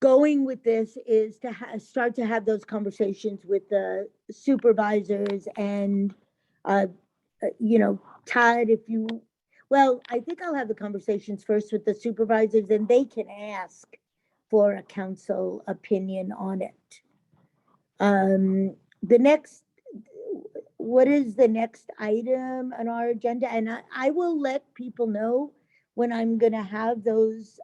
going with this is to start to have those conversations with the supervisors and, you know, Todd, I think I'll have the conversations first with the supervisors and they can ask for a council opinion on it. The next, what is the next item on our agenda? And I will let people know when I'm gonna have those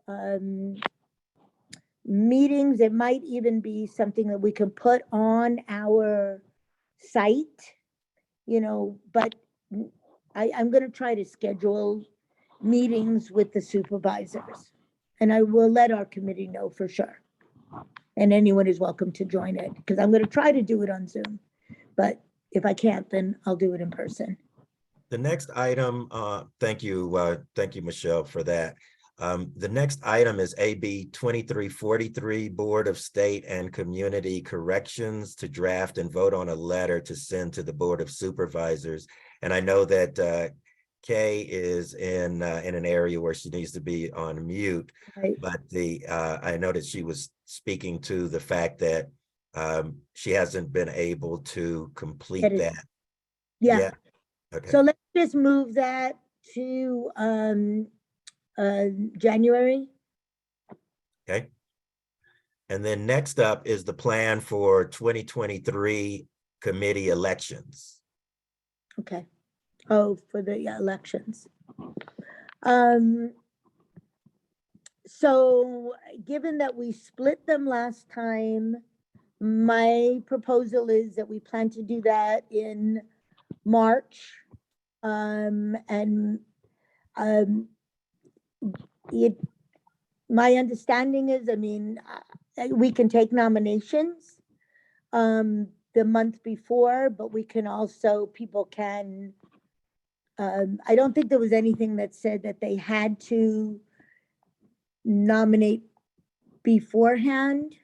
meetings. It might even be something that we can put on our site, but I'm gonna try to schedule meetings with the supervisors. And I will let our committee know for sure. And anyone is welcome to join it, because I'm gonna try to do it on Zoom. But if I can't, then I'll do it in person. The next item, thank you, Michelle, for that. The next item is AB 2343, Board of State and Community Corrections to draft and vote on a letter to send to the Board of Supervisors. And I know that Kay is in an area where she needs to be on mute, Right. but I know that she was speaking to the fact that she hasn't been able to complete that. Yeah. yet. Okay. So let's just move that to January. Okay. And then next up is the plan for 2023 committee elections. Okay. Oh, for the elections. So given that we split them last time, my proposal is that we plan to do that in March. My understanding is, we can take nominations the month before, but we can also, people can, I don't think there was anything that said that they had to nominate beforehand.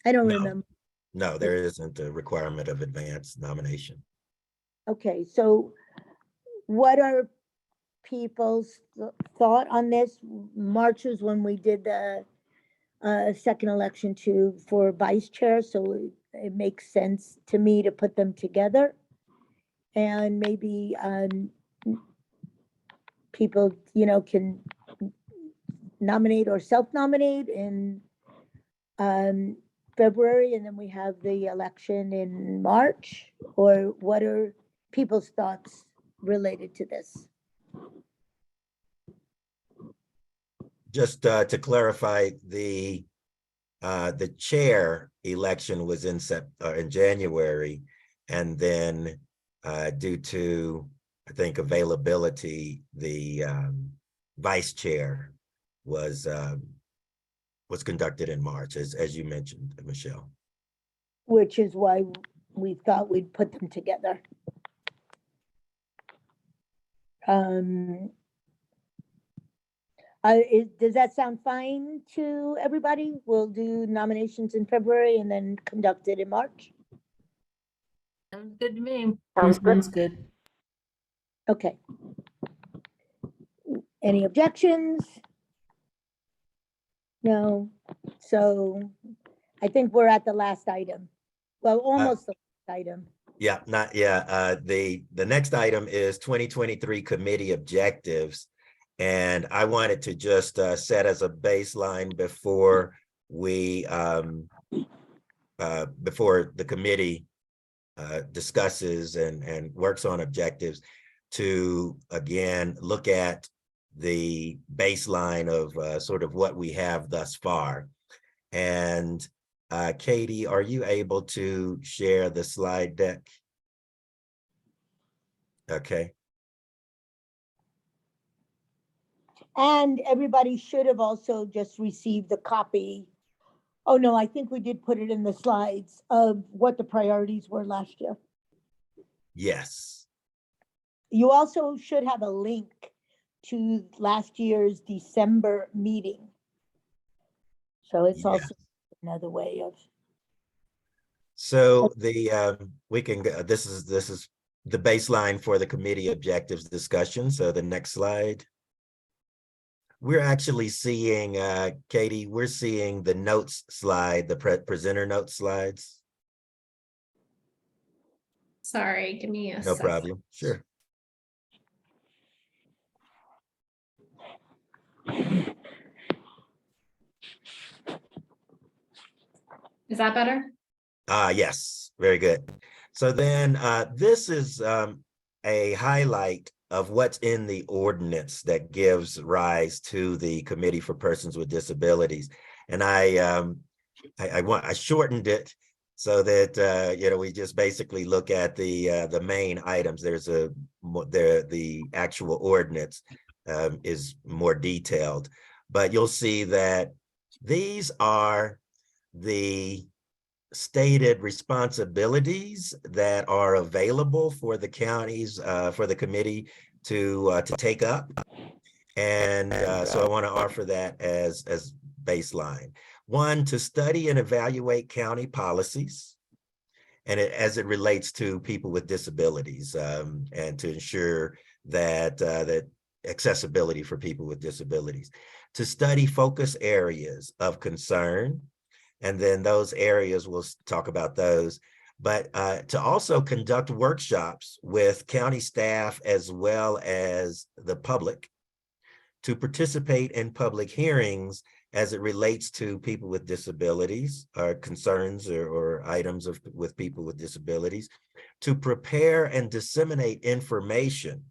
I don't remember. No, there isn't a requirement of advance nomination. Okay, so what are people's thought on this? March was when we did the second election for vice chair, so it makes sense to me to put them together. And maybe people, can nominate or self-nominate in February, and then we have the election in March. Or what are people's thoughts related to this? Just to clarify, the chair election was in January, and then due to, I think, availability, the vice chair was conducted in March, as you mentioned, Michelle. Which is why we thought we'd put them together. Does that sound fine to everybody? We'll do nominations in February and then conduct it in March. Sounds good to me. Sounds good. Okay. Any objections? No. So I think we're at the last item. Well, almost the last item. Yeah, the next item is 2023 committee objectives. And I wanted to just set as a baseline before we before the committee discusses and works on objectives, to again look at the baseline of sort of what we have thus far. And Katie, are you able to share the slide deck? Okay. And everybody should have also just received a copy. Oh, no, I think we did put it in the slides of what the priorities were last year. Yes. You also should have a link to last year's December meeting. So it's also another way of. So we can go, this is the baseline for the committee objectives discussion. So the next slide. We're actually seeing, Katie, we're seeing the notes slide, the presenter notes slides. Sorry, give me a No second. problem. Sure. Is that better? Yes, very good. So then this is a highlight of what's in the ordinance that gives rise to the Committee for Persons with Disabilities. And I shortened it so that we just basically look at the main items. There's the actual ordinance is more detailed, but you'll see that these are the stated responsibilities that are available for the counties, for the committee to take up. And so I want to offer that as baseline. One, to study and evaluate county policies, and as it relates to people with disabilities, and to ensure that that accessibility for people with disabilities. To study focus areas of concern, and then those areas, we'll talk about those, but to also conduct workshops with county staff as well as the public, to participate in public hearings as it relates to people with disabilities, or concerns or items with people with disabilities, to prepare and disseminate information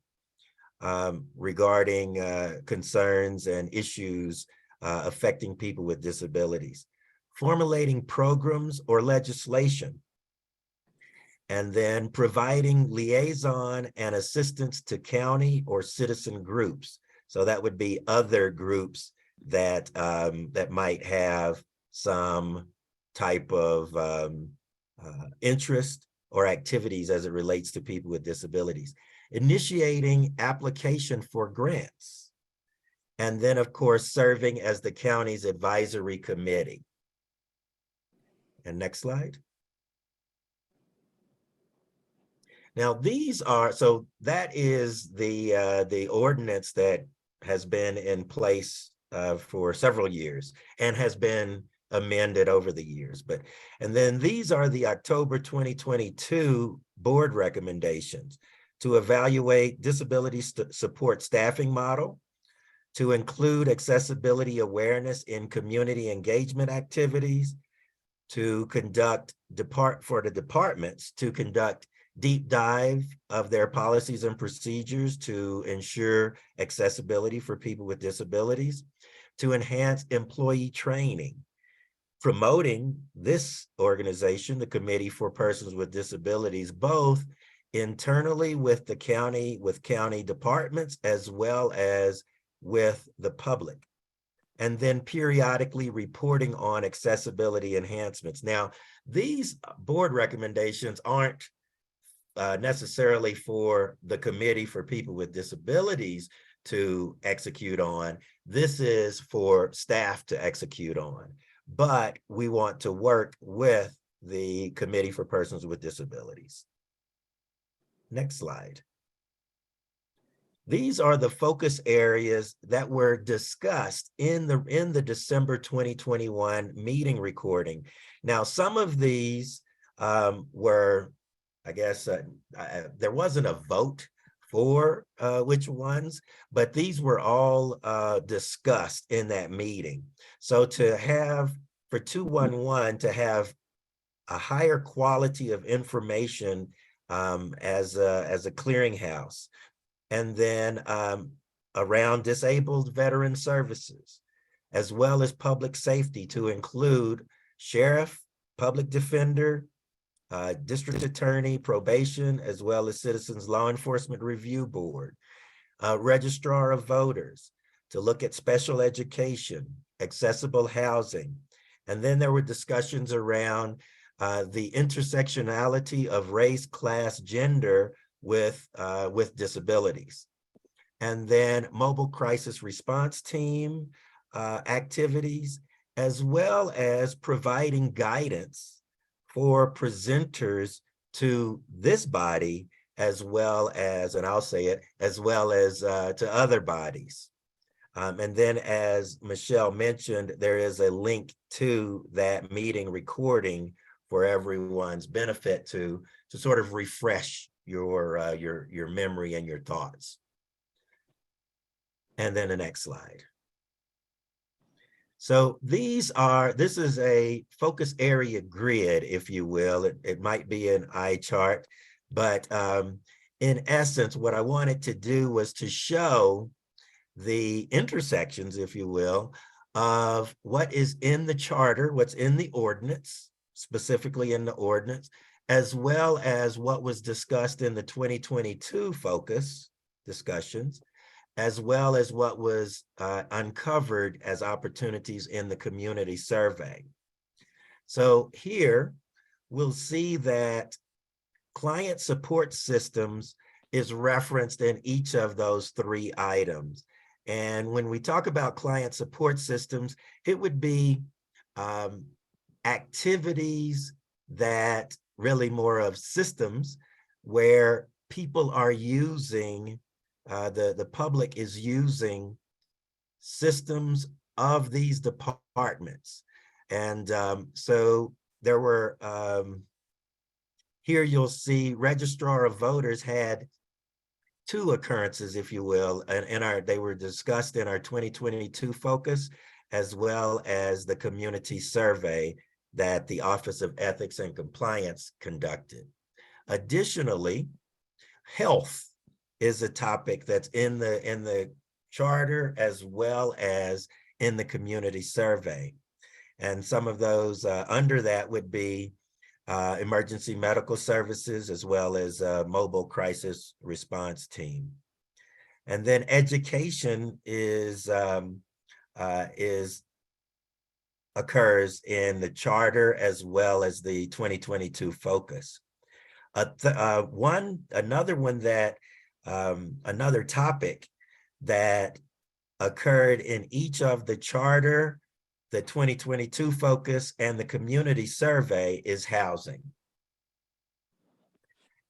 regarding concerns and issues affecting people with disabilities, formulating programs or legislation, and then providing liaison and assistance to county or citizen groups. So that would be other groups that that might have some type of interest or activities as it relates to people with disabilities. Initiating application for grants, and then of course serving as the county's advisory committee. And next slide. Now these are, so that is the ordinance that has been in place for several years and has been amended over the years. And then these are the October 2022 board recommendations: to evaluate disability support staffing model, to include accessibility awareness in community engagement activities, to conduct for the departments to conduct deep dive of their policies and procedures to ensure accessibility for people with disabilities, to enhance employee training, promoting this organization, the Committee for Persons with Disabilities, both internally with the county, with county departments, as well as with the public, and then periodically reporting on accessibility enhancements. Now, these board recommendations aren't necessarily for the Committee for People with Disabilities to execute on. This is for staff to execute on, but we want to work with the Committee for Persons with Disabilities. Next slide. These are the focus areas that were discussed in the December 2021 meeting recording. Now, some of these were, I guess, there wasn't a vote for which ones, but these were all discussed in that meeting. So to have, for 211, to have a higher quality of information as a clearinghouse, and then around disabled veteran services, as well as public safety, to include sheriff, public defender, district attorney, probation, as well as Citizens Law Enforcement Review Board, registrar of voters, to look at special education, accessible housing. And then there were discussions around the intersectionality of race, class, gender with disabilities. And then mobile crisis response team activities, as well as providing guidance for presenters to this body, as well as, and I'll say it, as well as to other bodies. And then, as Michelle mentioned, there is a link to that meeting recording for everyone's benefit to sort of refresh your memory and your thoughts. And then the next slide. So this is a focus area grid, if you will. It might be an eye chart, but in essence, what I wanted to do was to show the intersections, if you will, of what is in the charter, what's in the ordinance, specifically in the ordinance, as well as what was discussed in the 2022 focus discussions, as well as what was uncovered as opportunities in the community survey. So here we'll see that client support systems is referenced in each of those three items. And when we talk about client support systems, it would be activities that really more of systems where people are using, the public is using systems of these departments. And so there were, here you'll see Registrar of Voters had two occurrences, if you will, and they were discussed in our 2022 focus, as well as the community survey that the Office of Ethics and Compliance conducted. Additionally, health is a topic that's in the charter as well as in the community survey. And some of those under that would be emergency medical services, as well as mobile crisis response team. And then education occurs in the charter as well as the 2022 focus. Another topic that occurred in each of the charter, the 2022 focus, and the community survey is housing.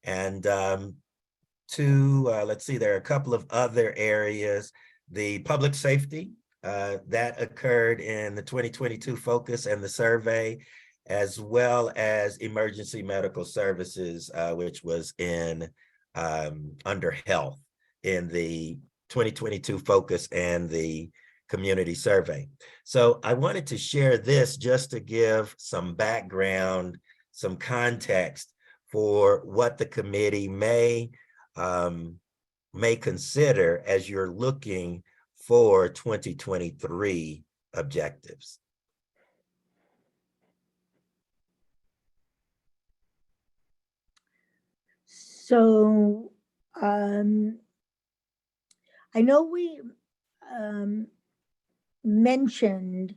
And let's see, there are a couple of other areas. The public safety, that occurred in the 2022 focus and the survey, as well as emergency medical services, which was in under health in the 2022 focus and the community survey. So I wanted to share this just to give some background, some context for what the committee may consider as you're looking for 2023 objectives. So I know we mentioned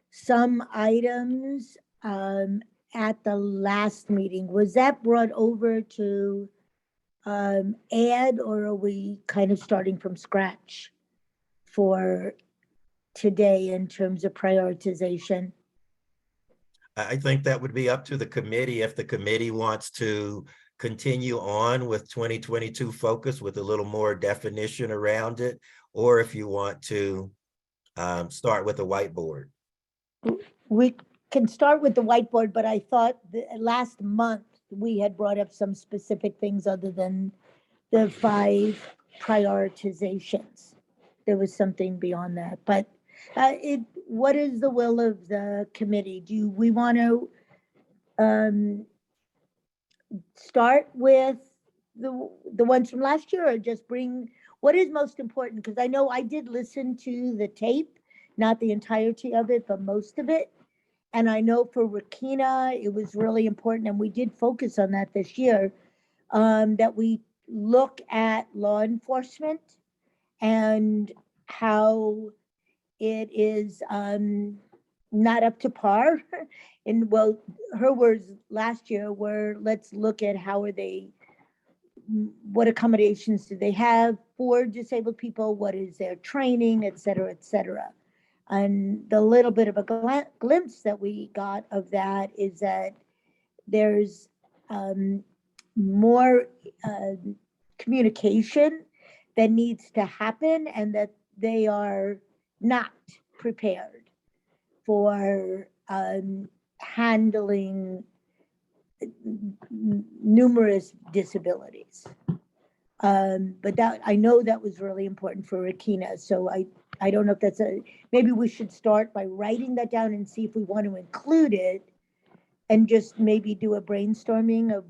some items at the last meeting. Was that brought over to add, or are we kind of starting from scratch for today in terms of prioritization? I think that would be up to the committee if the committee wants to continue on with 2022 focus with a little more definition around it, or if you want to start with a whiteboard. We can start with the whiteboard, but I thought last month we had brought up some specific things other than the 5 prioritizations. There was something beyond that, but what is the will of the committee? Do we want to start with the ones from last year, or just bring what is most important? Because I know I did listen to the tape, not the entirety of it, but most of it. And I know for Rakina, it was really important, and we did focus on that this year, that we look at law enforcement and how it is not up to par. And well, her words last year were, let's look at how are they, what accommodations do they have for disabled people? What is their training, et cetera, et cetera. And the little bit of a glimpse that we got of that is that there's more communication that needs to happen, and that they are not prepared for handling numerous disabilities. But that, I know that was really important for Rakina. So I don't know if that's maybe we should start by writing that down and see if we want to include it, and just maybe do a brainstorming of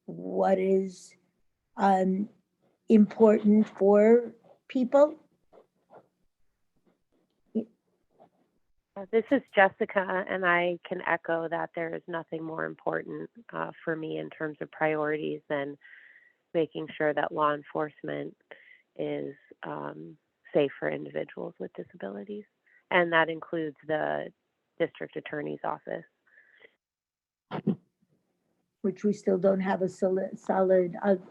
what is important for people. This is Jessica, and I can echo that there is nothing more important for me in terms of priorities than making sure that law enforcement is safe for individuals with disabilities. And that includes the district attorney's office. Which we still don't have a solid,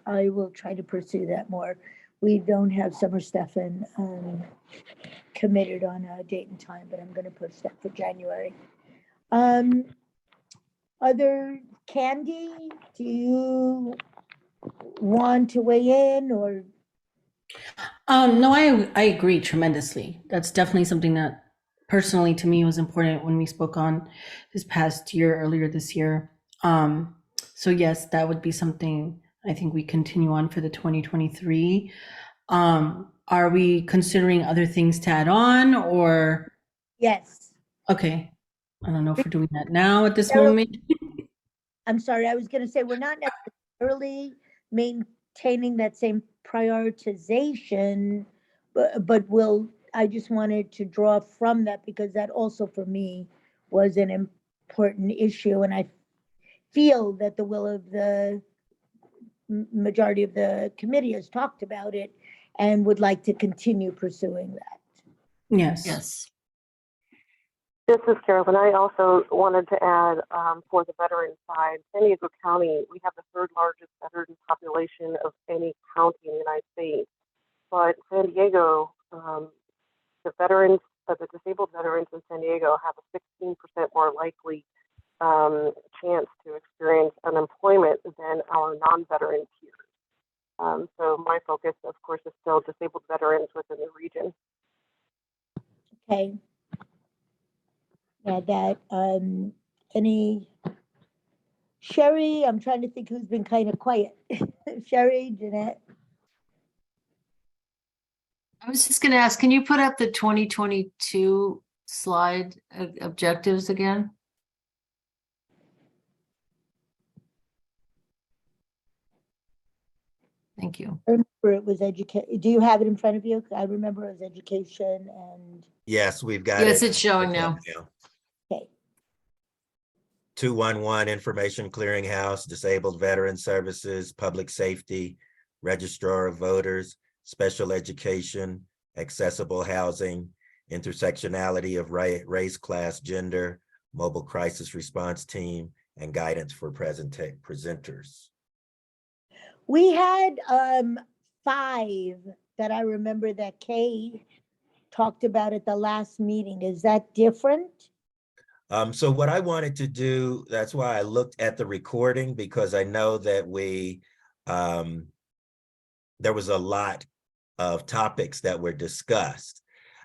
I will try to pursue that more. We don't have Summer Stefan committed on a date and time, but I'm gonna push that for January. Other Candy, do you want to weigh in, or? No, I agree tremendously. That's definitely something that personally to me was important when we spoke on this past year, earlier this year. So yes, that would be something I think we continue on for the 2023. Are we considering other things to add on, or? Yes. Okay, I don't know if we're doing that now at this Sarah- moment. I'm sorry, I was gonna say, we're not necessarily maintaining that same prioritization, but I just wanted to draw from that because that also for me was an important issue, and I feel that the will of the majority of the committee has talked about it and would like to continue pursuing that. Yes. Yes. This is Carolyn. I also wanted to add for the veteran side, San Diego County, we have the third largest veteran population of any county in the United States. But San Diego, the disabled veterans in San Diego have a 16% more likely chance to experience unemployment than our non-veteran peers. So my focus, of course, is still disabled veterans within the region. Okay. Yeah, that, any, Sherry, I'm trying to think who's been kind of quiet. Sherry, Jeanette? I was just gonna ask, can you put up the 2022 slide objectives again? Thank you. I remember it was education. Do you have it in front of you? I remember it was education and, Yes, we've got Yes, it. it's showing It's up now. okay. 211 Information Clearinghouse, Disabled Veteran Services, Public Safety, Registrar of Voters, Special Education, Accessible Housing, Intersectionality of Race, Class, Gender, Mobile Crisis Response Team, and Guidance for Presenters. We had 5 that I remember that Kay talked about at the last meeting. Is that different? So what I wanted to do, that's why I looked at the recording, because I know that there was a lot of topics that were discussed.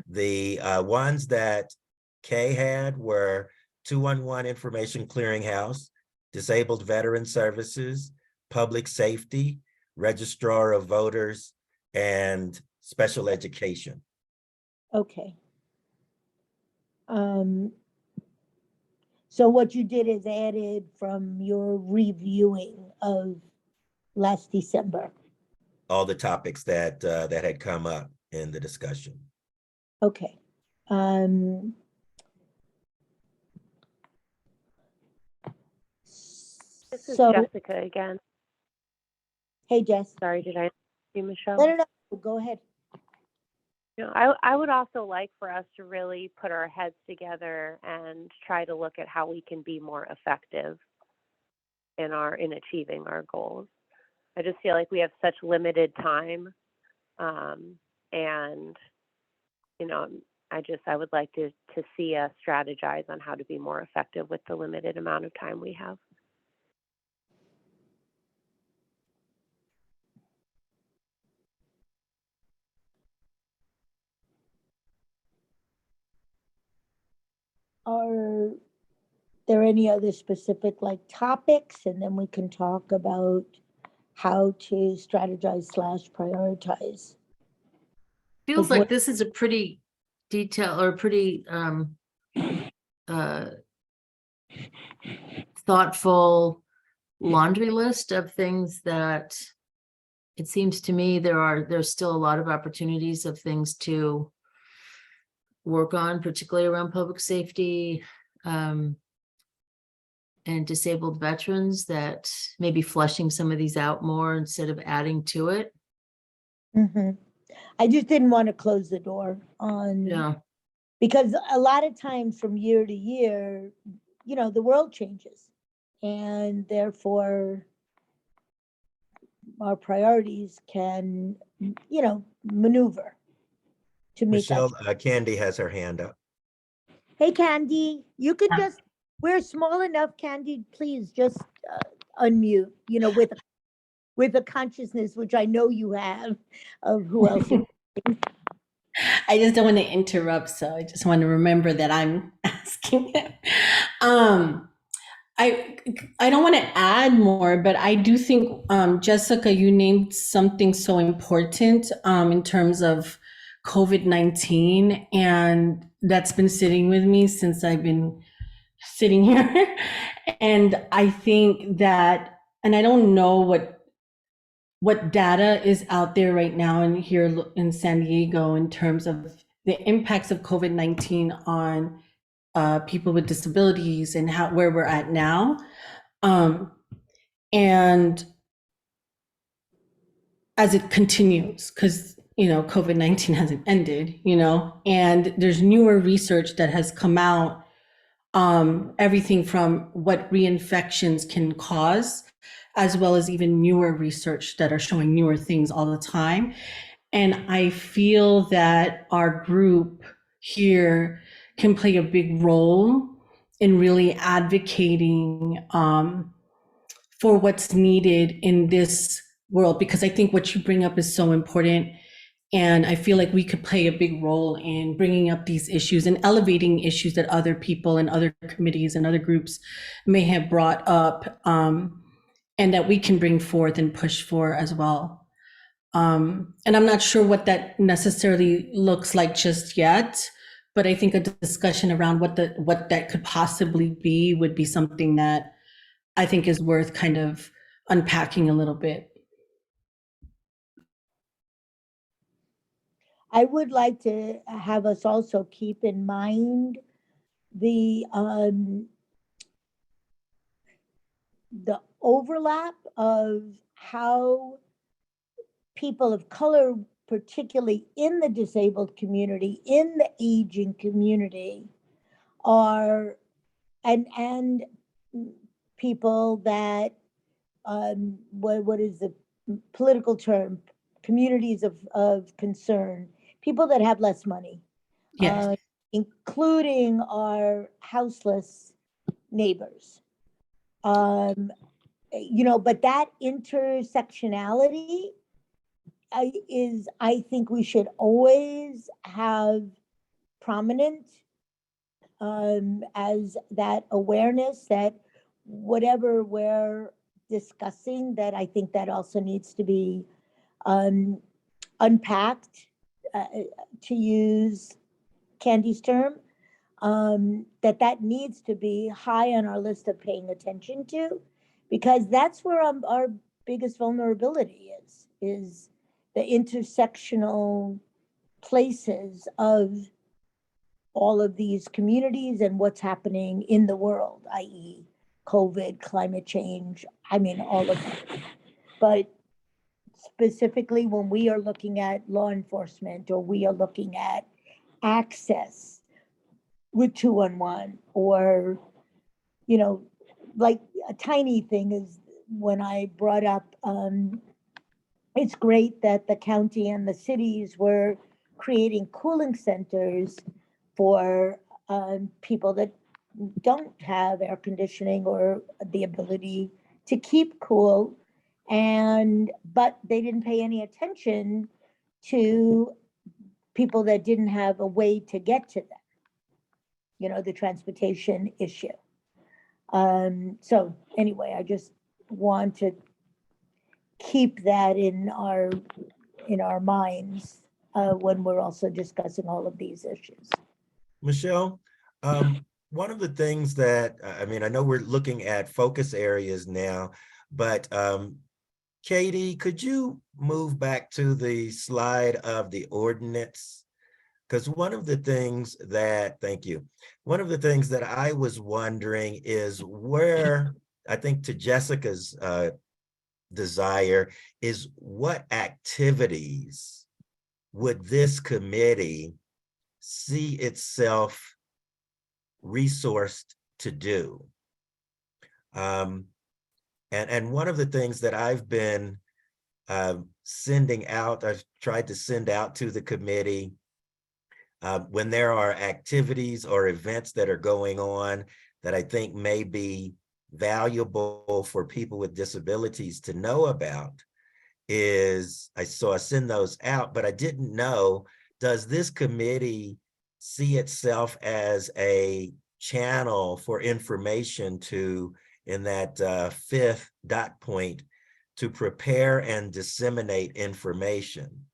The ones that Kay had were 211 Information Clearinghouse, Disabled Veteran Services, Public Safety, Registrar of Voters, and Special Education. Okay. So what you did is added from your reviewing of last December. All the topics that had come up in the discussion. Okay. This is So, Jessica again. hey, Jess. Sorry, did I see Michelle? No, go ahead. You know, I would also like for us to really put our heads together and try to look at how we can be more effective in achieving our goals. I just feel like we have such limited time, and you know, I would like to see us strategize on how to be more effective with the limited amount of time we have. Are there any other specific topics, and then we can talk about how to strategize / prioritize? Feels what- like this is a pretty detailed or pretty uh thoughtful laundry list of things that it seems to me there's still a lot of opportunities of things to work on, particularly around public safety and disabled veterans, that maybe fleshing some of these out more instead of adding to it. Mhm. I just didn't want to close the door on, Yeah. because a lot of times from year to year, the world changes. And therefore, our priorities can, maneuver to make Michelle, up. Candy has her hand up. Hey, Candy, you could just, we're small enough, Candy, please just unmute, with a consciousness, which I know you have, of who else. I just don't want to interrupt, so I just want to remember that I'm asking. I don't want to add more, but I do think, Jessica, you named something so important in terms of COVID-19, and that's been sitting with me since I've been sitting here. And I think that, and I don't know what data is out there right now and here in San Diego in terms of the impacts of COVID-19 on people with disabilities and where we're at now. And as it continues, because COVID-19 hasn't ended, and there's newer research that has come out, everything from what reinfections can cause, as well as even newer research that are showing newer things all the time. And I feel that our group here can play a big role in really advocating for what's needed in this world, because I think what you bring up is so important. And I feel like we could play a big role in bringing up these issues and elevating issues that other people and other committees and other groups may have brought up, and that we can bring forth and push for as well. And I'm not sure what that necessarily looks like just yet, but I think a discussion around what that could possibly be would be something that I think is worth kind of unpacking a little bit. I would like to have us also keep in mind the overlap of how people of color, particularly in the disabled community, in the aging community, are and people that what is the political term, communities of concern, people that have less money, Yes. including our houseless neighbors. But that intersectionality I think we should always have prominent, as that awareness that whatever we're discussing, that I think that also needs to be unpacked, to use Candy's term, that needs to be high on our list of paying attention to, because that's where our biggest vulnerability is the intersectional places of all of these communities and what's happening in the world, i.e. COVID, climate change, all of that. But specifically when we are looking at law enforcement, or we are looking at access with 211, or, like a tiny thing is when I brought up, it's great that the county and the cities were creating cooling centers for people that don't have air conditioning or the ability to keep cool, but they didn't pay any attention to people that didn't have a way to get to them, the transportation issue. So anyway, I just want to keep that in our minds. when we're also discussing all of these issues. Michelle, one of the things that, I mean, I know we're looking at focus areas now, but Katie, could you move back to the slide of the ordinance? Because one of the things that, thank you, one of the things that I was wondering is where, I think to Jessica's desire, is what activities would this committee see itself resourced to do? And one of the things that I've been sending out, I've tried to send out to the committee when there are activities or events that are going on that I think may be valuable for people with disabilities to know about, is I send those out, but I didn't know, does this committee see itself as a channel for information to, in that fifth dot point, to prepare and disseminate information?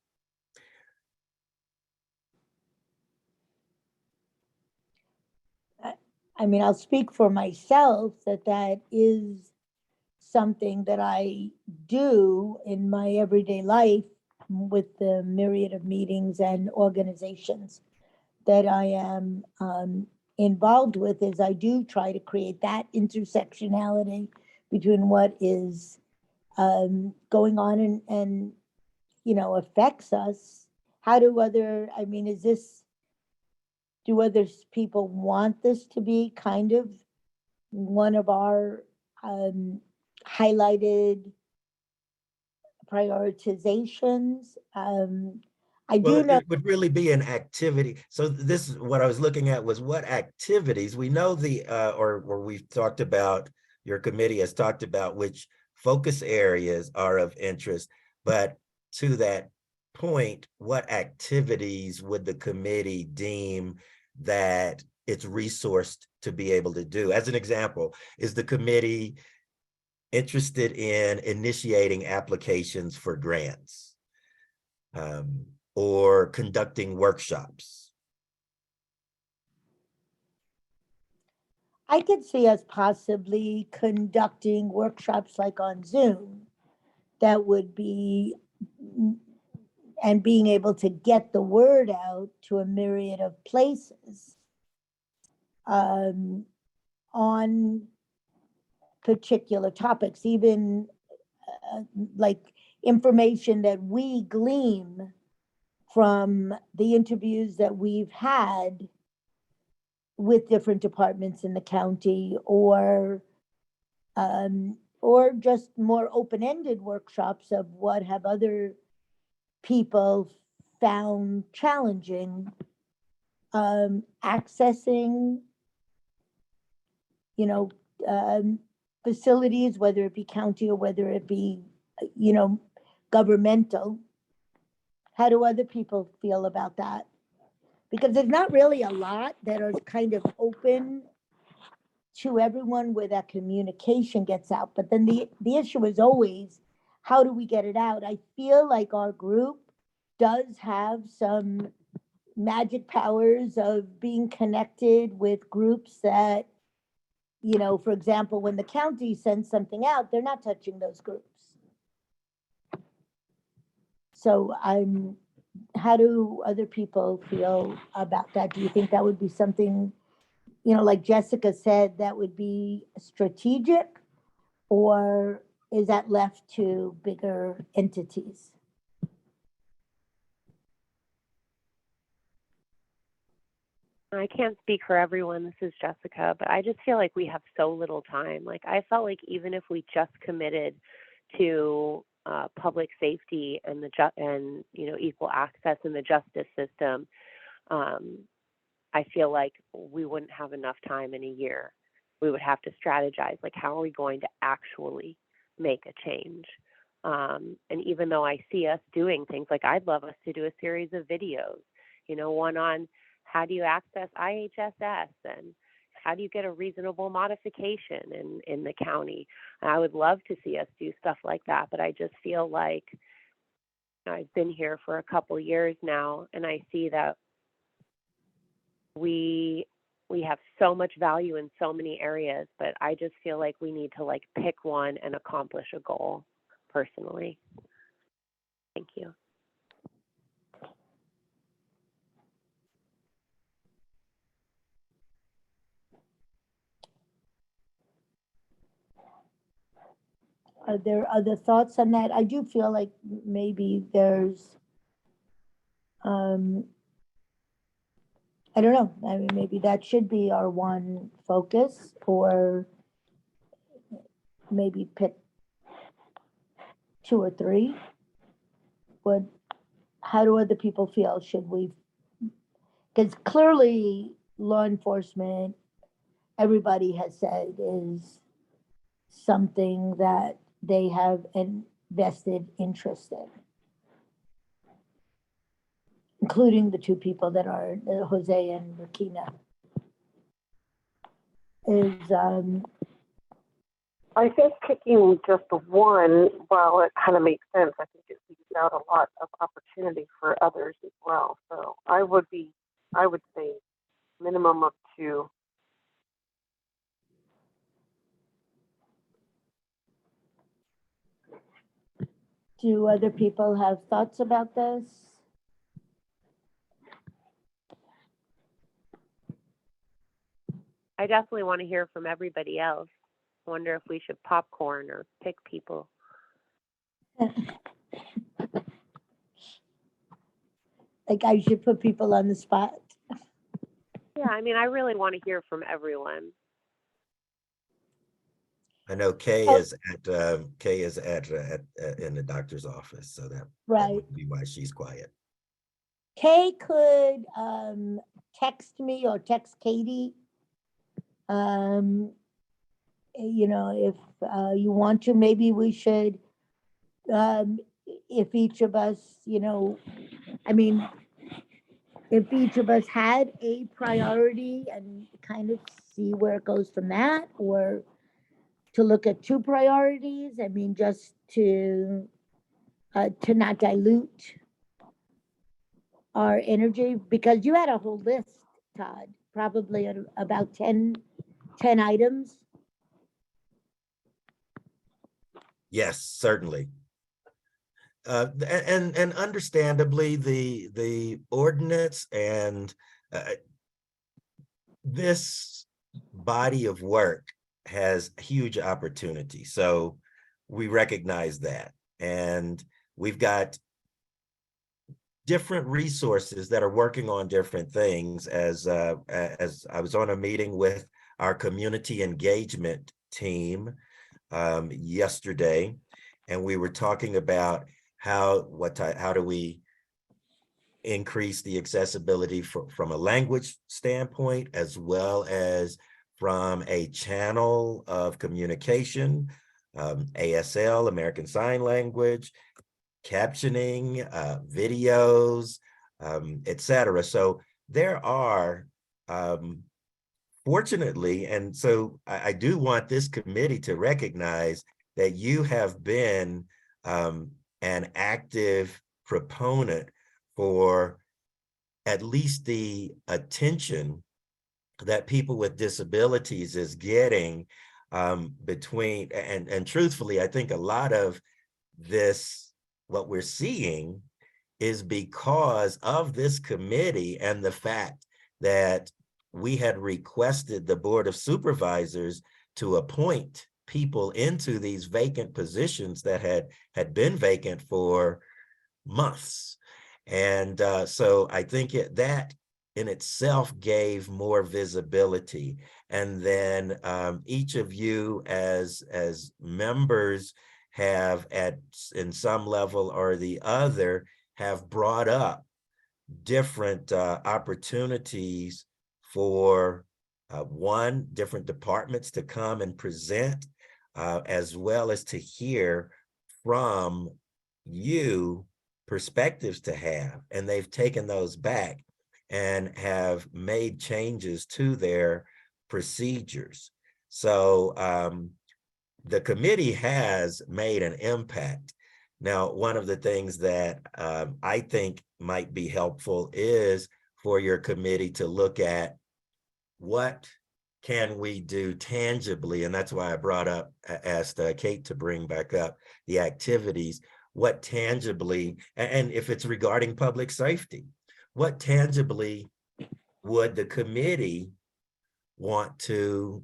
I mean, I'll speak for myself that is something that I do in my everyday life with the myriad of meetings and organizations that I am involved with, is I do try to create that intersectionality between what is going on and you know, affects us. How do other, I mean, do other people want this to be kind of one of our highlighted prioritizations? I Well, do know. it would really be an activity. So this is what I was looking at, was what activities we know or we've talked about, your committee has talked about which focus areas are of interest, but to that point, what activities would the committee deem that it's resourced to be able to do? As an example, is the committee interested in initiating applications for grants? Or conducting workshops? I could see us possibly conducting workshops like on Zoom that would be, and being able to get the word out to a myriad of places on particular topics, even like information that we glean from the interviews that we've had with different departments in the county, or just more open-ended workshops of what have other people found challenging accessing, you know, facilities, whether it be county or whether it be, you know, governmental. How do other people feel about that? Because there's not really a lot that are kind of open to everyone where that communication gets out. But then the issue is always, how do we get it out? I feel like our group does have some magic powers of being connected with groups that, you know, for example, when the county sends something out, they're not touching those groups. So how do other people feel about that? Do you think that would be something, you know, like Jessica said, that would be strategic, or is that left to bigger entities? I can't speak for everyone. This is Jessica, but I just feel like we have so little time. Like, I felt like even if we just committed to public safety and equal access in the justice system, I feel like we wouldn't have enough time in a year. We would have to strategize, like, how are we going to actually make a change? And even though I see us doing things, like, I'd love us to do a series of videos, you know, one on how do you access IHSS and how do you get a reasonable modification in the county. And I would love to see us do stuff like that, but I just feel like I've been here for a couple years now, and I see that we have so much value in so many areas, but I just feel like we need to like pick one and accomplish a goal personally. Thank you. Are there other thoughts on that? I do feel like maybe there's, I don't know. I mean, maybe that should be our one focus, or maybe pick 2 or 3. What, how do other people feel? Should we? Because clearly law enforcement, everybody has said, is something that they have a vested interest in, including the 2 people that are Jose and Rakina. Is I think picking just the one, while it kind of makes sense, I think it leaves out a lot of opportunity for others as well. So I would say minimum of 2. do other people have thoughts about this? I definitely want to hear from everybody else. I wonder if we should popcorn or pick people. Like, I should put people on the spot. Yeah, I mean, I really want to hear from everyone. I know Kay Oh. is at in the doctor's office, so that Right. would be why she's quiet. Kay could text me or text Katie. You know, if you want to, maybe we should, if each of us, you know, I mean, if each of us had a priority and kind of see where it goes from that, or to look at 2 priorities, I mean, just to not dilute our energy, because you had a whole list, Todd, probably about 10 items. Yes, certainly. And understandably, the ordinance and this body of work has huge opportunity. So we recognize that, and we've got different resources that are working on different things. As I was on a meeting with our community engagement team yesterday, and we were talking about how do we increase the accessibility from a language standpoint, as well as from a channel of communication, ASL, American Sign Language, captioning, videos, etc. So there are, fortunately, and so I do want this committee to recognize that you have been an active proponent for at least the attention that people with disabilities is getting between, and truthfully, I think a lot of this, what we're seeing, is because of this committee and the fact that we had requested the Board of Supervisors to appoint people into these vacant positions that had been vacant for months. And so I think that in itself gave more visibility. And then each of you as members have in some level or the other have brought up different opportunities for different departments to come and present, as well as to hear from you perspectives to have. And they've taken those back and have made changes to their procedures. So the committee has made an impact. Now, one of the things that I think might be helpful is for your committee to look at what can we do tangibly, and that's why I brought up, asked Kate to bring back up the activities, what tangibly, and if it's regarding public safety, what tangibly would the committee want to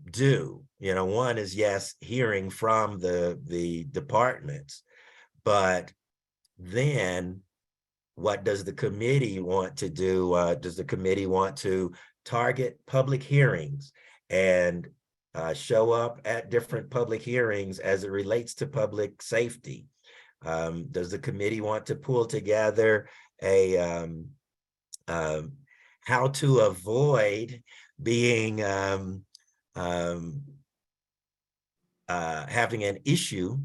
do? You know, one is, yes, hearing from the departments, but then what does the committee want to do? Does the committee want to target public hearings and show up at different public hearings as it relates to public safety? Does the committee want to pull together a how to avoid being having an issue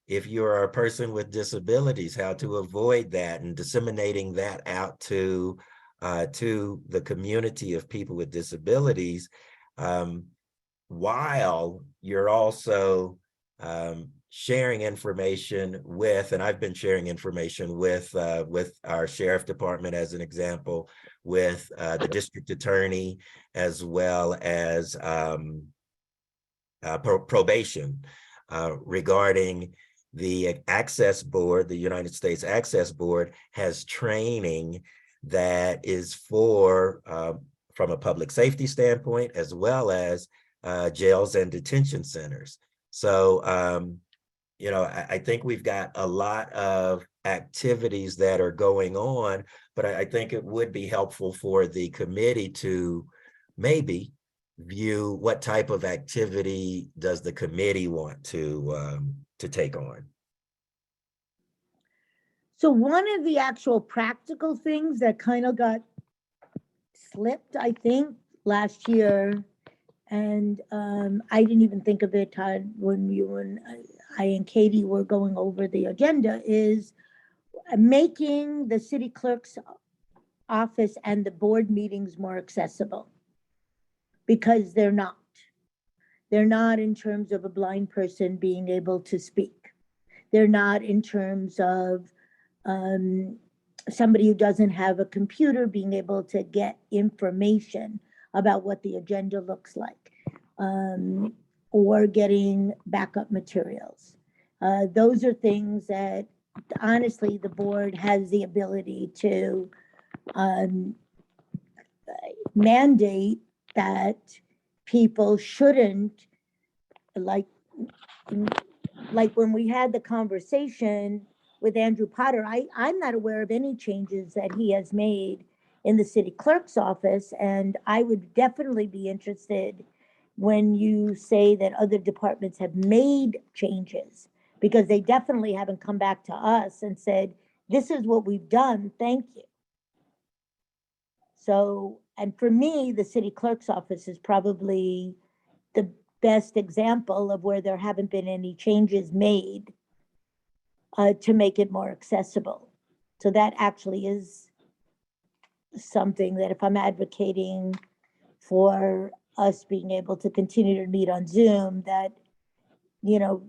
if you're a person with disabilities, how to avoid that and disseminating that out to the community of people with disabilities, while you're also sharing information with, and I've been sharing information with our sheriff department as an example, with the district attorney, as well as probation, regarding the Access Board. The United States Access Board has training that is for from a public safety standpoint, as well as jails and detention centers. So you know, I think we've got a lot of activities that are going on, but I think it would be helpful for the committee to maybe view what type of activity does the committee want to take on. So one of the actual practical things that kind of got slipped, I think, last year, and I didn't even think of it, Todd, when you and I and Katie were going over the agenda, is making the city clerk's office and the board meetings more accessible, because they're not. They're not in terms of a blind person being able to speak. They're not in terms of somebody who doesn't have a computer being able to get information about what the agenda looks like, or getting backup materials. Those are things that honestly the board has the ability to mandate that people shouldn't, like when we had the conversation with Andrew Potter, I'm not aware of any changes that he has made in the city clerk's office. And I would definitely be interested when you say that other departments have made changes, because they definitely haven't come back to us and said, this is what we've done, thank you. So, and for me, the city clerk's office is probably the best example of where there haven't been any changes made to make it more accessible. So that actually is something that, if I'm advocating for us being able to continue to meet on Zoom, that, you know,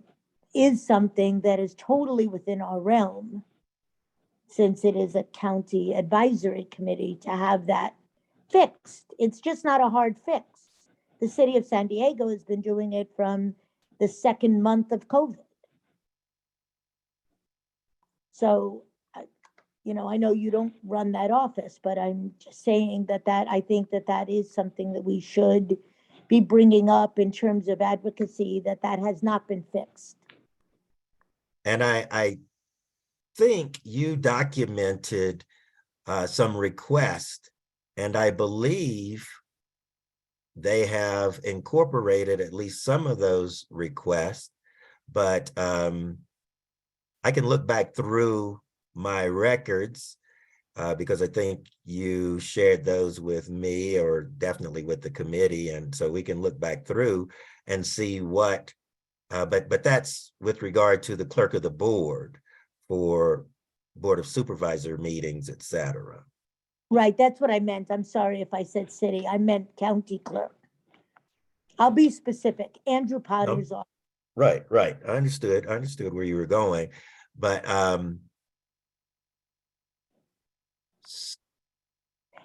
is something that is totally within our realm, since it is a county advisory committee, to have that fixed. It's just not a hard fix. The city of San Diego has been doing it from the second month of COVID. So, you know, I know you don't run that office, but I'm just saying that I think that is something that we should be bringing up in terms of advocacy, that has not been fixed. And I think you documented some requests, and I believe they have incorporated at least some of those requests, but I can look back through my records because I think you shared those with me, or definitely with the committee, and so we can look back through and see what, but that's with regard to the clerk of the board for Board of Supervisor meetings, et cetera. Right, that's what I meant. I'm sorry if I said city. I meant county clerk. I'll be specific. Andrew Potter's office. Right. I understood where you were going, But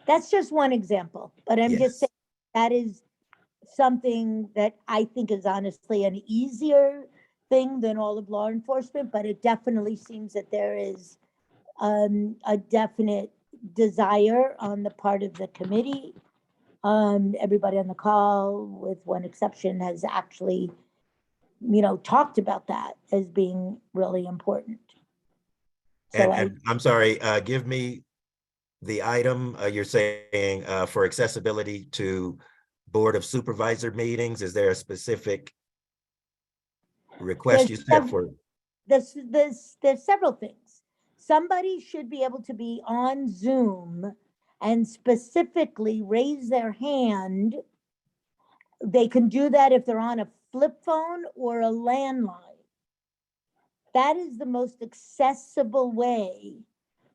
That's just one example, but I'm just yes, saying that is something that I think is honestly an easier thing than all of law enforcement, but it definitely seems that there is a definite desire on the part of the committee. Everybody on the call, with one exception, has actually, talked about that as being really important. So and I'm sorry, give me the item you're saying for accessibility to Board of Supervisor meetings. Is there a specific request you set for? there's several things. Somebody should be able to be on Zoom and specifically raise their hand. They can do that if they're on a flip phone or a landline. That is the most accessible way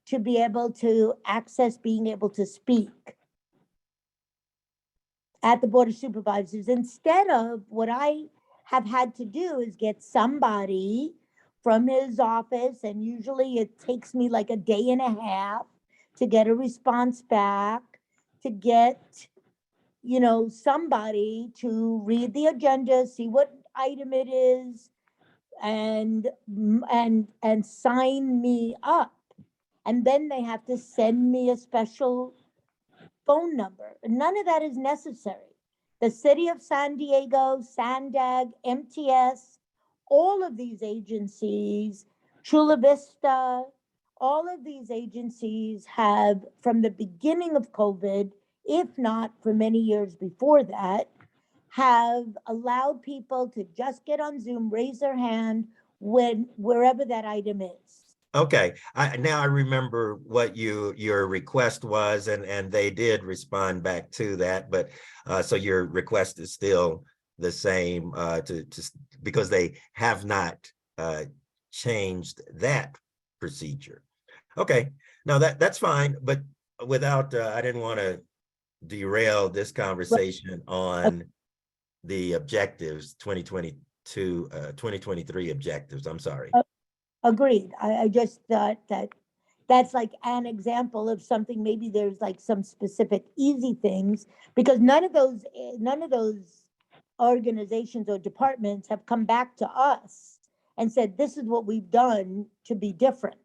to be able to access being able to speak at the Board of Supervisors, instead of what I have had to do is get somebody from his office, and usually it takes me like a day and a half to get a response back, to get, somebody to read the agenda, see what item it is, and sign me up. And then they have to send me a special phone number. None of that is necessary. The city of San Diego, SANDAG, MTS, all of these agencies, Chula Vista, all of these agencies have, from the beginning of COVID, if not for many years before that, have allowed people to just get on Zoom, raise their hand wherever that item is. Okay, now I remember what your request was, and they did respond back to that. But so your request is still the same to because they have not changed that procedure. Okay, now that's fine, but without I didn't want to derail this conversation on the objectives 2022 2023 objectives. I'm sorry. Agreed. I just thought that that's like an example of something. Maybe there's like some specific easy things, because none of those organizations or departments have come back to us and said, this is what we've done to be different.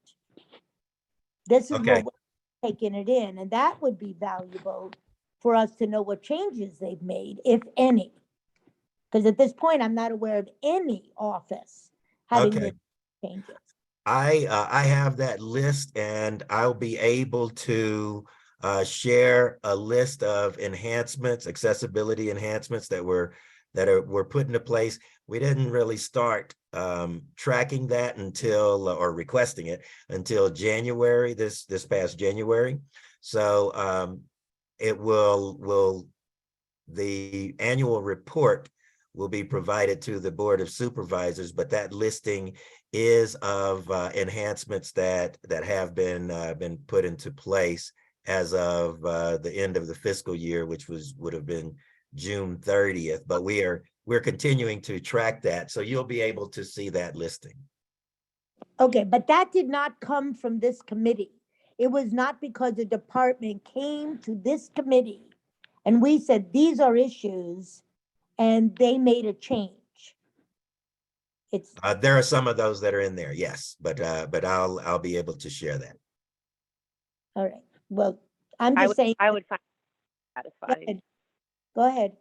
This is Okay. what we're taking it in. And that would be valuable for us to know what changes they've made, if any. Because at this point, I'm not aware of any office having Okay. made changes. I have that list, and I'll be able to share a list of enhancements, accessibility enhancements that were put into place. We didn't really start tracking that until or requesting it until January, this past January. So it will the annual report will be provided to the Board of Supervisors, but that listing is of enhancements that have been put into place as of the end of the fiscal year, which would have been June 30th. But we're continuing to track that, so you'll be able to see that listing. Okay, but that did not come from this committee. It was not because the department came to this committee and we said, these are issues, and they made a change. It's There are some of those that are in there, yes, but I'll be able to share that. all right. Well, I'm just saying. I would find it Go satisfying. ahead. Go ahead.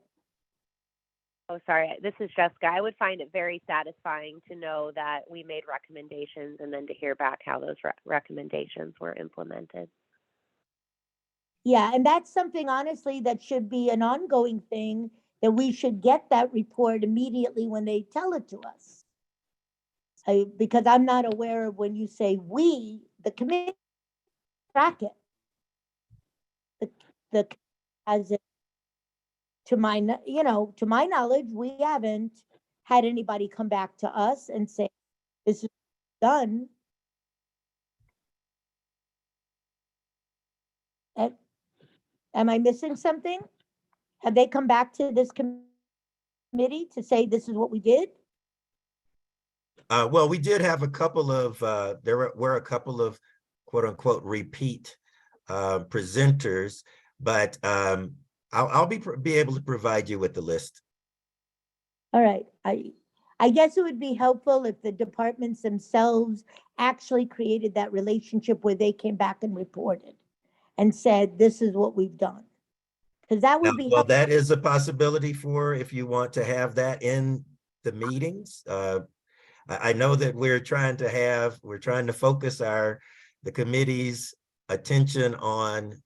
Oh, sorry. This is Jessica. I would find it very satisfying to know that we made recommendations and then to hear back how those recommendations were implemented. Yeah, and that's something, honestly, that should be an ongoing thing, that we should get that report immediately when they tell it to us. Because I'm not aware of, when you say we, the committee track it. The as it, to my knowledge, we haven't had anybody come back to us and say, this is done. Am I missing something? Have they come back to this committee to say, this is what we did? Well, we did have a couple of, there were a couple of quote unquote repeat presenters, but I'll be able to provide you with the list. All right, I guess it would be helpful if the departments themselves actually created that relationship where they came back and reported and said, this is what we've done. Because that Now, would be well, helpful. that is a possibility for if you want to have that in the meetings. I know that we're trying to focus the committee's attention on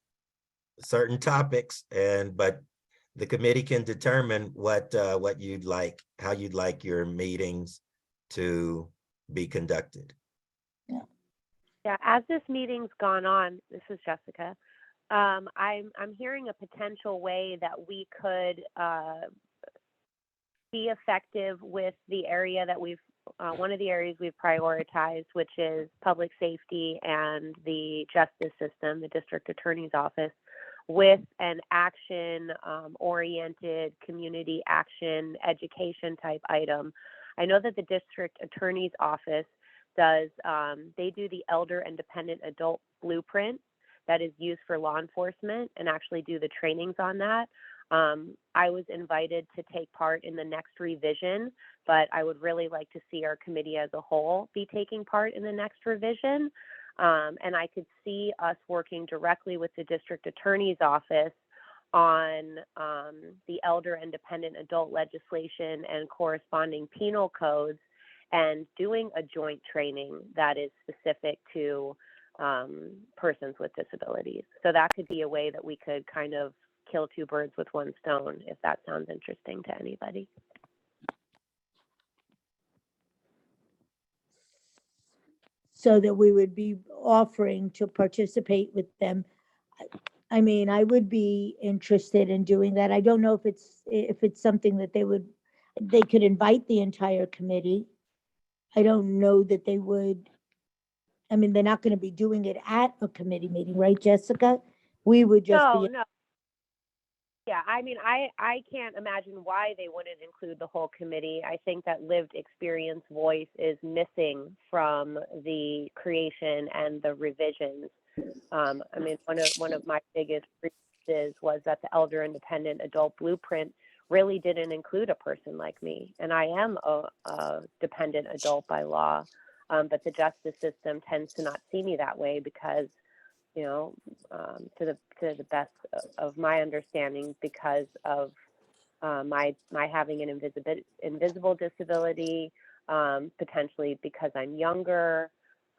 certain topics, but the committee can determine what you'd like, how you'd like your meetings to be conducted. Yeah, as this meeting's gone on, this is Jessica. I'm hearing a potential way that we could be effective with the area that one of the areas we've prioritized, which is public safety and the justice system, the district attorney's office, with an action oriented community action education type item. I know that the district attorney's office does, they do the elder and dependent adult blueprint that is used for law enforcement and actually do the trainings on that. I was invited to take part in the next revision, but I would really like to see our committee as a whole be taking part in the next revision. And I could see us working directly with the district attorney's office on the elder and dependent adult legislation and corresponding penal codes, and doing a joint training that is specific to persons with disabilities. So that could be a way that we could kind of kill two birds with one stone, if that sounds interesting to anybody. So that we would be offering to participate with them. I mean, I would be interested in doing that. I don't know if it's something that they could invite the entire committee. I don't know that they would. I mean, they're not going to be doing it at a committee meeting, right, Jessica? We would just be. No. Yeah, I mean, I can't imagine why they wouldn't include the whole committee. I think that lived experience voice is missing from the creation and the revisions. I mean, one of my biggest grievances was that the elder independent adult blueprint really didn't include a person like me, and I am a dependent adult by law, but the justice system tends to not see me that way because, you know, to the best of my understanding, because of my having an invisible disability, potentially because I'm younger.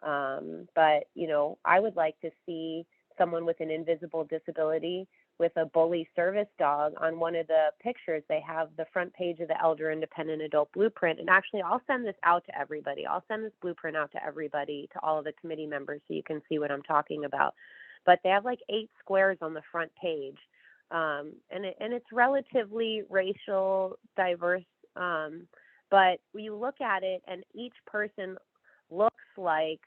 But, you know, I would like to see someone with an invisible disability with a bully service dog. On one of the pictures, they have the front page of the elder independent adult blueprint. And actually, I'll send this out to everybody. I'll send this blueprint out to everybody, to all of the committee members, so you can see what I'm talking about. But they have like 8 squares on the front page. And it's relatively racial diverse. But you look at it and each person looks like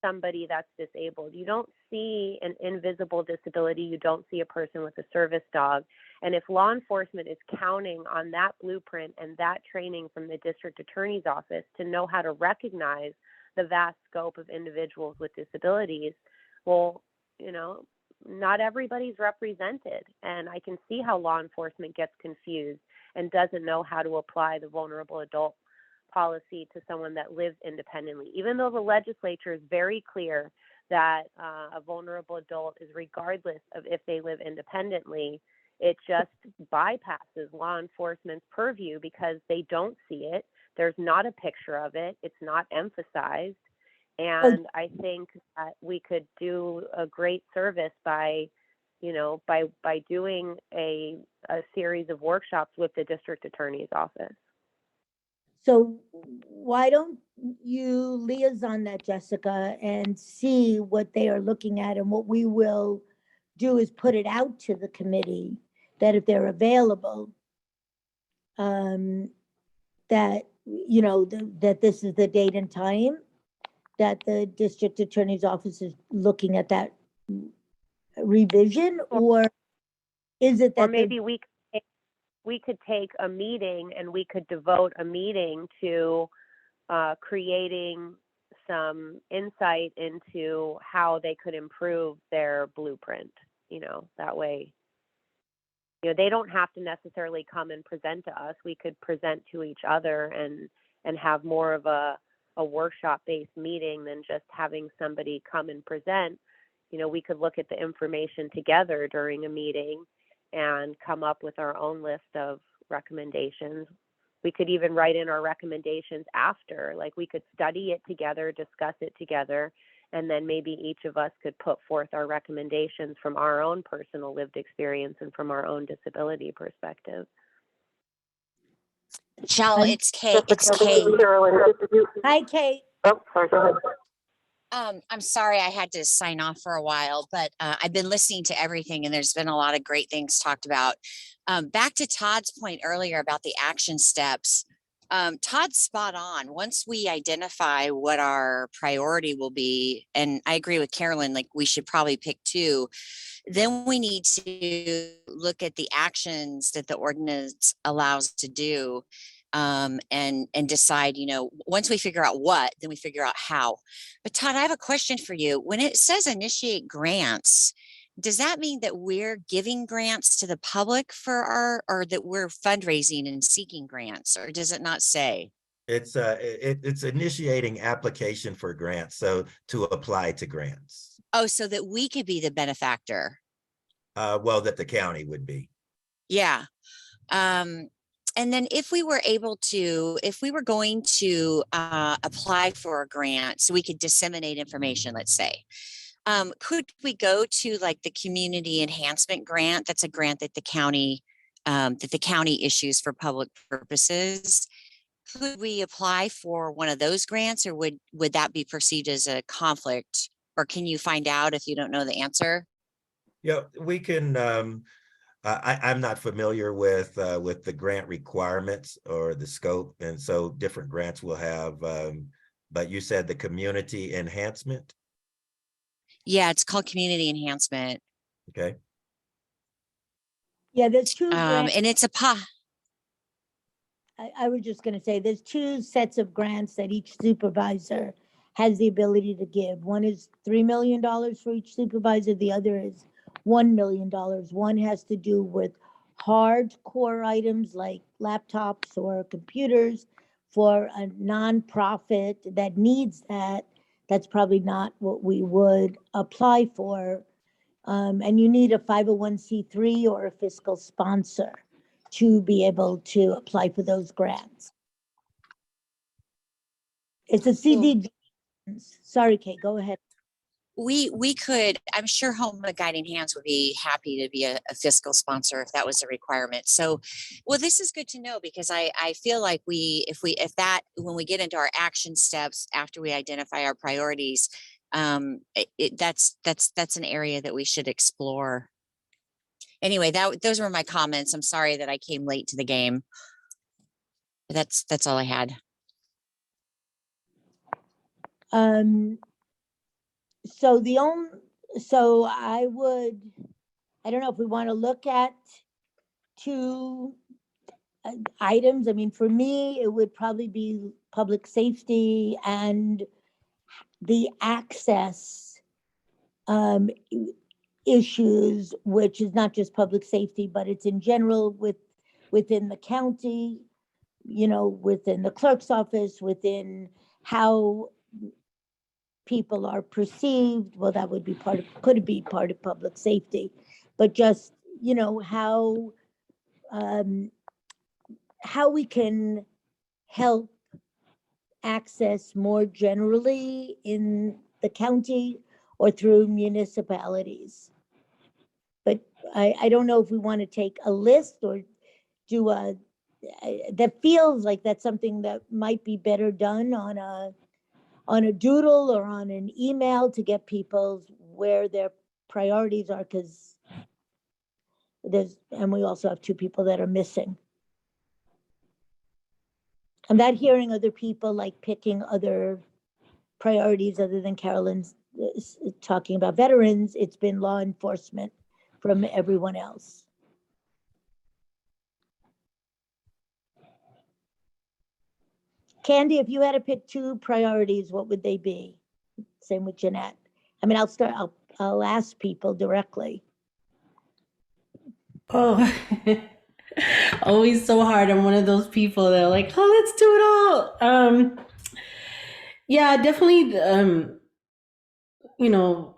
somebody that's disabled. You don't see an invisible disability. You don't see a person with a service dog. And if law enforcement is counting on that blueprint and that training from the district attorney's office to know how to recognize the vast scope of individuals with disabilities, well, you know, not everybody's represented. And I can see how law enforcement gets confused and doesn't know how to apply the vulnerable adult policy to someone that lives independently, even though the legislature is very clear that a vulnerable adult is regardless of if they live independently. It just bypasses law enforcement's purview because they don't see it. There's not a picture of it. It's not emphasized. And I think that we could do a great service by, you know, by doing a series of workshops with the district attorney's office. So why don't you liaison that, Jessica, and see what they are looking at, and what we will do is put it out to the committee that if they're available, that, you know, that this is the date and time that the district attorney's office is looking at that revision, or is it that? Or maybe we could take a meeting and we could devote a meeting to creating some insight into how they could improve their blueprint. That way, they don't have to necessarily come and present to us. We could present to each other and have more of a workshop-based meeting than just having somebody come and present. We could look at the information together during a meeting and come up with our own list of recommendations. We could even write in our recommendations after, like we could study it together, discuss it together, and then maybe each of us could put forth our recommendations from our own personal lived experience and from our own disability perspective. Shell, it's Kate. It's Kate. Carolyn, Hi, Kate. oh, sorry, go ahead. I'm sorry I had to sign off for a while, but I've been listening to everything and there's been a lot of great things talked about. Back to Todd's point earlier about the action steps. Todd's spot on. Once we identify what our priority will be, and I agree with Carolyn, like we should probably pick two, then we need to look at the actions that the ordinance allows to do. And decide, once we figure out what, then we figure out how. But Todd, I have a question for you. When it says initiate grants, does that mean that we're giving grants to the public or that we're fundraising and seeking grants, or does it not say? It's initiating application for grants, so to apply to grants. Oh, so that we could be the benefactor. Well, that the county would be. Yeah. And then if we were going to apply for a grant so we could disseminate information, let's say, could we go to like the community enhancement grant? That's a grant that the county issues for public purposes. Could we apply for one of those grants, or would that be perceived as a conflict? Or can you find out if you don't know the answer? Yeah, we can. I'm not familiar with the grant requirements or the scope, and so different grants will have. But you said the community enhancement. Yeah, it's called community enhancement. Okay. Yeah, there's two grants. And it's I was just going to say there's two sets of grants that each supervisor has the ability to give. One is $3 million for each supervisor. The other is $1 million. One has to do with hardcore items like laptops or computers for a nonprofit that needs that. That's probably not what we would apply for. And you need a 501c3 or a fiscal sponsor to be able to apply for those grants. It's a CD. Sorry, Kate, go ahead. we could, I'm sure Home of Guiding Hands would be happy to be a fiscal sponsor if that was a requirement. So, well, this is good to know, because I feel like when we get into our action steps after we identify our priorities, that's an area that we should explore. Anyway, those were my comments. I'm sorry that I came late to the game. That's all I had. So I don't know if we want to look at two items. I mean, for me, it would probably be public safety and the access issues, which is not just public safety, but it's in general within the county, within the clerk's office, within how people are perceived. Well, that would be could be part of public safety, but just, how we can help access more generally in the county or through municipalities. But I don't know if we want to take a list or do that feels like that's something that might be better done on a doodle or on an email to get people where their priorities are, because we also have two people that are missing. I'm not hearing other people like picking other priorities other than Carolyn's talking about veterans. It's been law enforcement from everyone else. Candy, if you had to pick two priorities, what would they be? Same with Jeanette. I mean, I'll ask people directly. Oh, always so hard. I'm one of those people that are like, oh, let's do it all. Yeah, definitely. You know,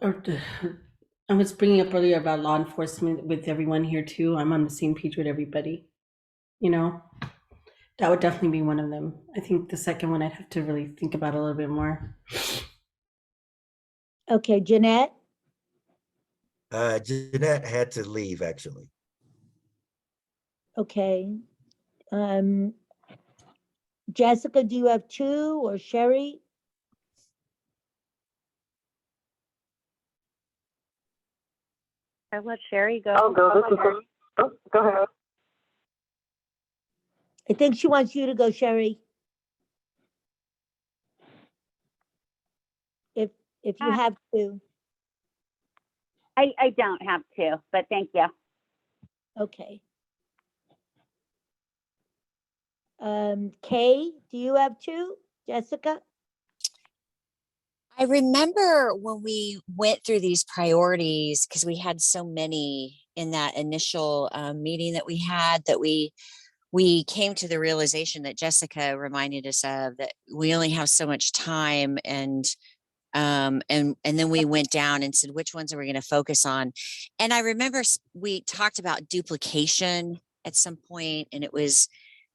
I was bringing up earlier about law enforcement with everyone here too. I'm on the same page with everybody. You know, that would definitely be one of them. I think the second one I'd have to really think about a little bit more. Okay, Jeanette? Jeanette had to leave, actually. Okay. Jessica, do you have two, or Sherry? I let Sherry go. I'll go. This is oh, go ahead. I think she wants you to go, Sherry. If you have to. I don't have to, but thank you. Okay. Kay, do you have two? Jessica? I remember when we went through these priorities, because we had so many in that initial meeting that we had, that we came to the realization that Jessica reminded us of, that we only have so much time, and then we went down and said, which ones are we going to focus on? And I remember we talked about duplication at some point, and it was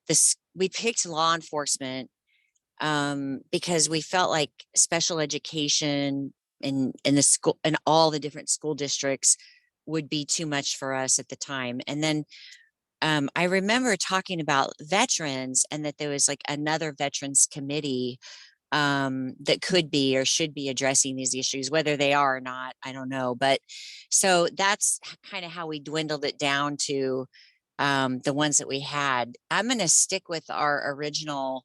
this, we picked law enforcement because we felt like special education in the school and all the different school districts would be too much for us at the time. And then I remember talking about veterans, and that there was like another veterans committee that could be or should be addressing these issues. Whether they are or not, I don't know. But so that's kind of how we dwindled it down to the ones that we had. I'm going to stick with our original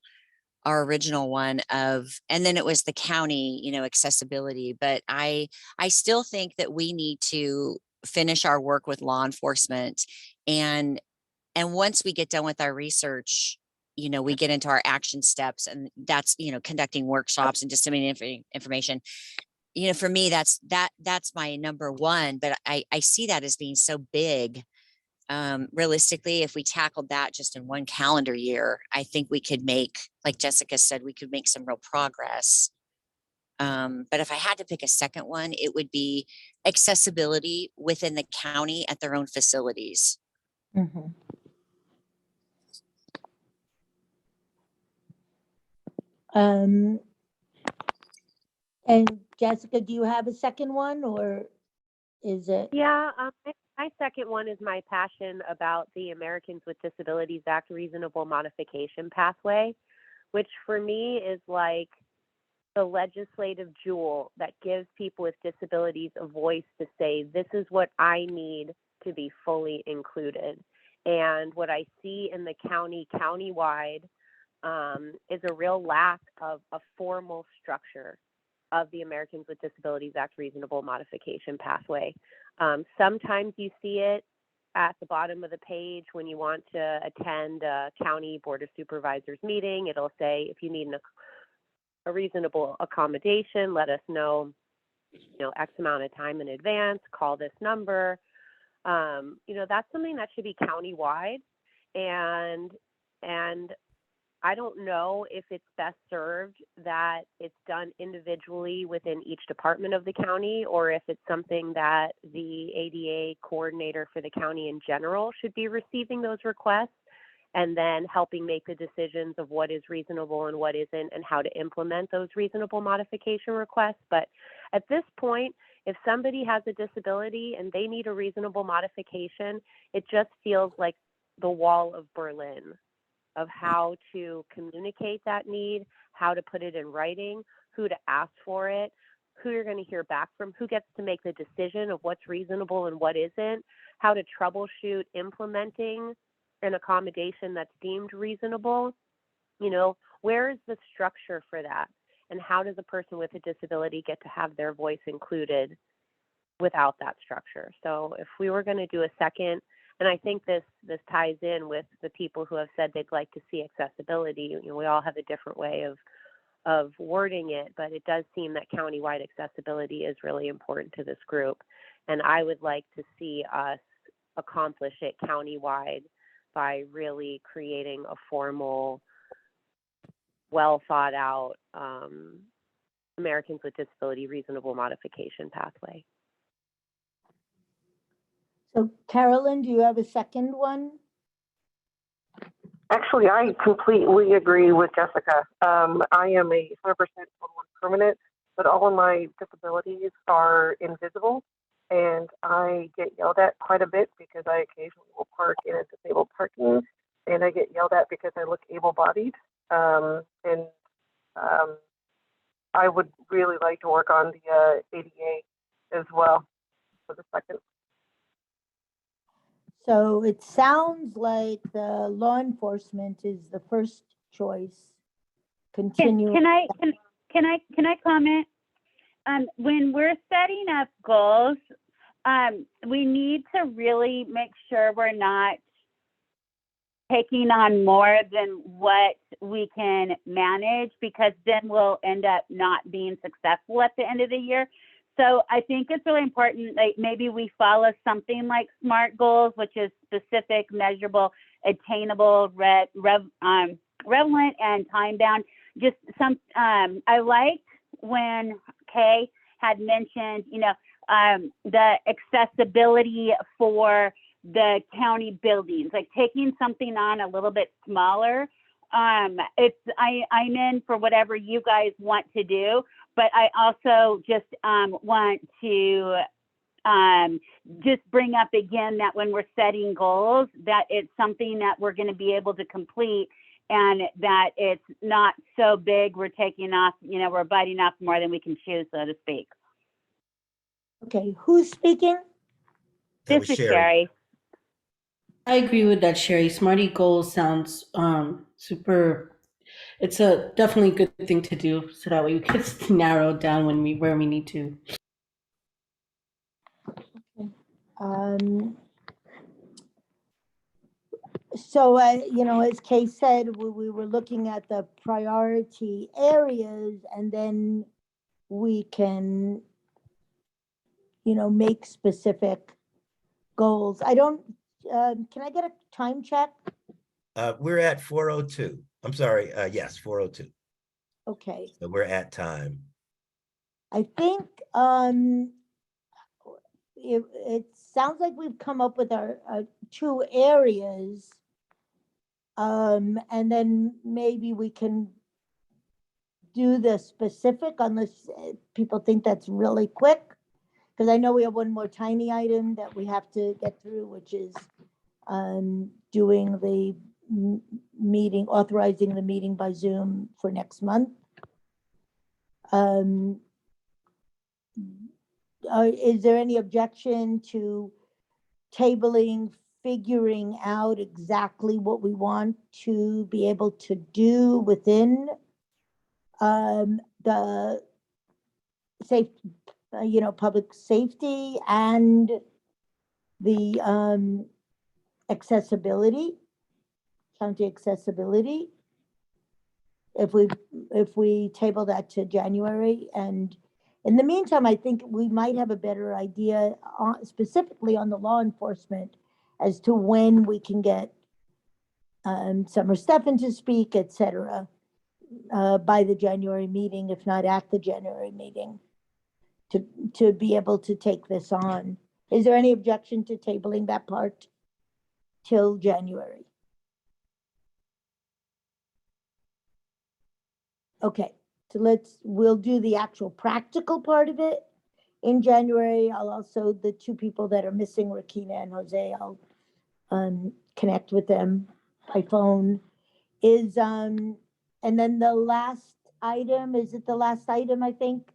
one of, and then it was the county, accessibility. But I still think that we need to finish our work with law enforcement, and once we get done with our research, we get into our action steps, and that's, conducting workshops and disseminating information. For me, that's my number one. But I see that as being so big. Realistically, if we tackled that just in one calendar year, I think we could make, like Jessica said, we could make some real progress. But if I had to pick a second one, it would be accessibility within the county at their own facilities. Mm-hmm. And Jessica, do you have a second one, or is it? Yeah, my second one is my passion about the Americans with Disabilities Act reasonable modification pathway, which for me is like the legislative jewel that gives people with disabilities a voice to say, this is what I need to be fully included. And what I see in the countywide, is a real lack of a formal structure of the Americans with Disabilities Act reasonable modification pathway. Sometimes you see it at the bottom of the page when you want to attend a county board of supervisors meeting. It'll say, if you need a reasonable accommodation, let us know, X amount of time in advance, call this number. That's something that should be countywide. And I don't know if it's best served that it's done individually within each department of the county, or if it's something that the ADA coordinator for the county in general should be receiving those requests and then helping make the decisions of what is reasonable and what isn't, and how to implement those reasonable modification requests. But at this point, if somebody has a disability and they need a reasonable modification, it just feels like the wall of Berlin of how to communicate that need, how to put it in writing, who to ask for it, who you're going to hear back from, who gets to make the decision of what's reasonable and what isn't, how to troubleshoot implementing an accommodation that's deemed reasonable. Where is the structure for that? And how does a person with a disability get to have their voice included without that structure? So if we were going to do a second and I think this ties in with the people who have said they'd like to see accessibility. You know, we all have a different way of wording it, but it does seem that countywide accessibility is really important to this group. And I would like to see us accomplish it countywide by really creating a formal, well thought out Americans with Disability Reasonable Modification pathway. So Carolyn, do you have a second one? Actually, I completely agree with Jessica. I am a 100% permanent, but all of my disabilities are invisible, and I get yelled at quite a bit because I occasionally will park in a disabled parking, and I get yelled at because I look able-bodied. And I would really like to work on the ADA as well for the second. So it sounds like the law enforcement is the first choice. Continue. Can I comment? When we're setting up goals, we need to really make sure we're not taking on more than what we can manage, because then we'll end up not being successful at the end of the year. So I think it's really important, like maybe we follow something like SMART goals, which is specific, measurable, attainable, relevant, and time bound. Just some, I liked when Kay had mentioned, the accessibility for the county buildings, like taking something on a little bit smaller. I'm in for whatever you guys want to do, but I also just want to just bring up again that when we're setting goals, that it's something that we're going to be able to complete, and that it's not so big we're taking off, we're biting off more than we can chew, so to speak. Okay, who's speaking? That This was is Sherry. Sherry. I agree with that, Sherry. Smarty goals sounds super. It's a definitely good thing to do, so that way we can narrow down where we need to. So, as Kay said, we were looking at the priority areas, and then we can, make specific goals. I don't, can I get a time check? We're at 4:02. I'm sorry. Yes, 4:02. Okay. So we're at time. I think it sounds like we've come up with our 2 areas. And then maybe we can do the specific, unless people think that's really quick. Because I know we have one more tiny item that we have to get through, which is doing the meeting, authorizing the meeting by Zoom for next month. Is there any objection to tabling, figuring out exactly what we want to be able to do within the safe, public safety and the accessibility, county accessibility? If we table that to January, and in the meantime, I think we might have a better idea specifically on the law enforcement as to when we can get Summer Stephan to speak, et cetera, by the January meeting, if not at the January meeting, to be able to take this on. Is there any objection to tabling that part till January? Okay, so we'll do the actual practical part of it in January. I'll also, the 2 people that are missing, Rakina and Jose, I'll connect with them by phone. And then the last item, is it the last item, I think,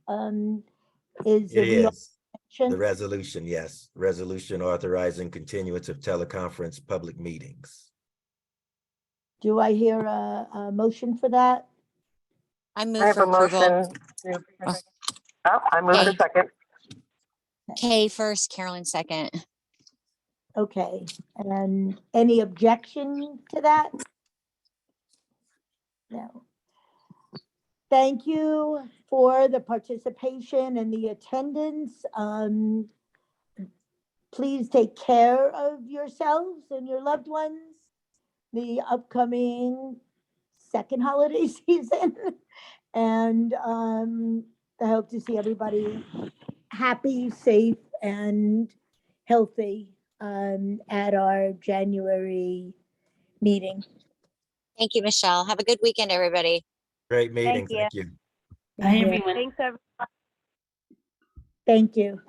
is It is the reelection? resolution. Yes, resolution authorizing continuance of teleconference public meetings. Do I hear a motion for that? I I move have for a approval. motion. I move Okay. to second. Kay first, Carolyn second. Okay, and any objection to that? No. Thank you for the participation and the attendance. Please take care of yourselves and your loved ones. The upcoming second holiday season. And I hope to see everybody happy, safe, and healthy at our January meeting. Thank you, Michelle. Have a good weekend, everybody. Great meeting. you. Thank you. Bye, everyone. Thanks, everyone. Thank you.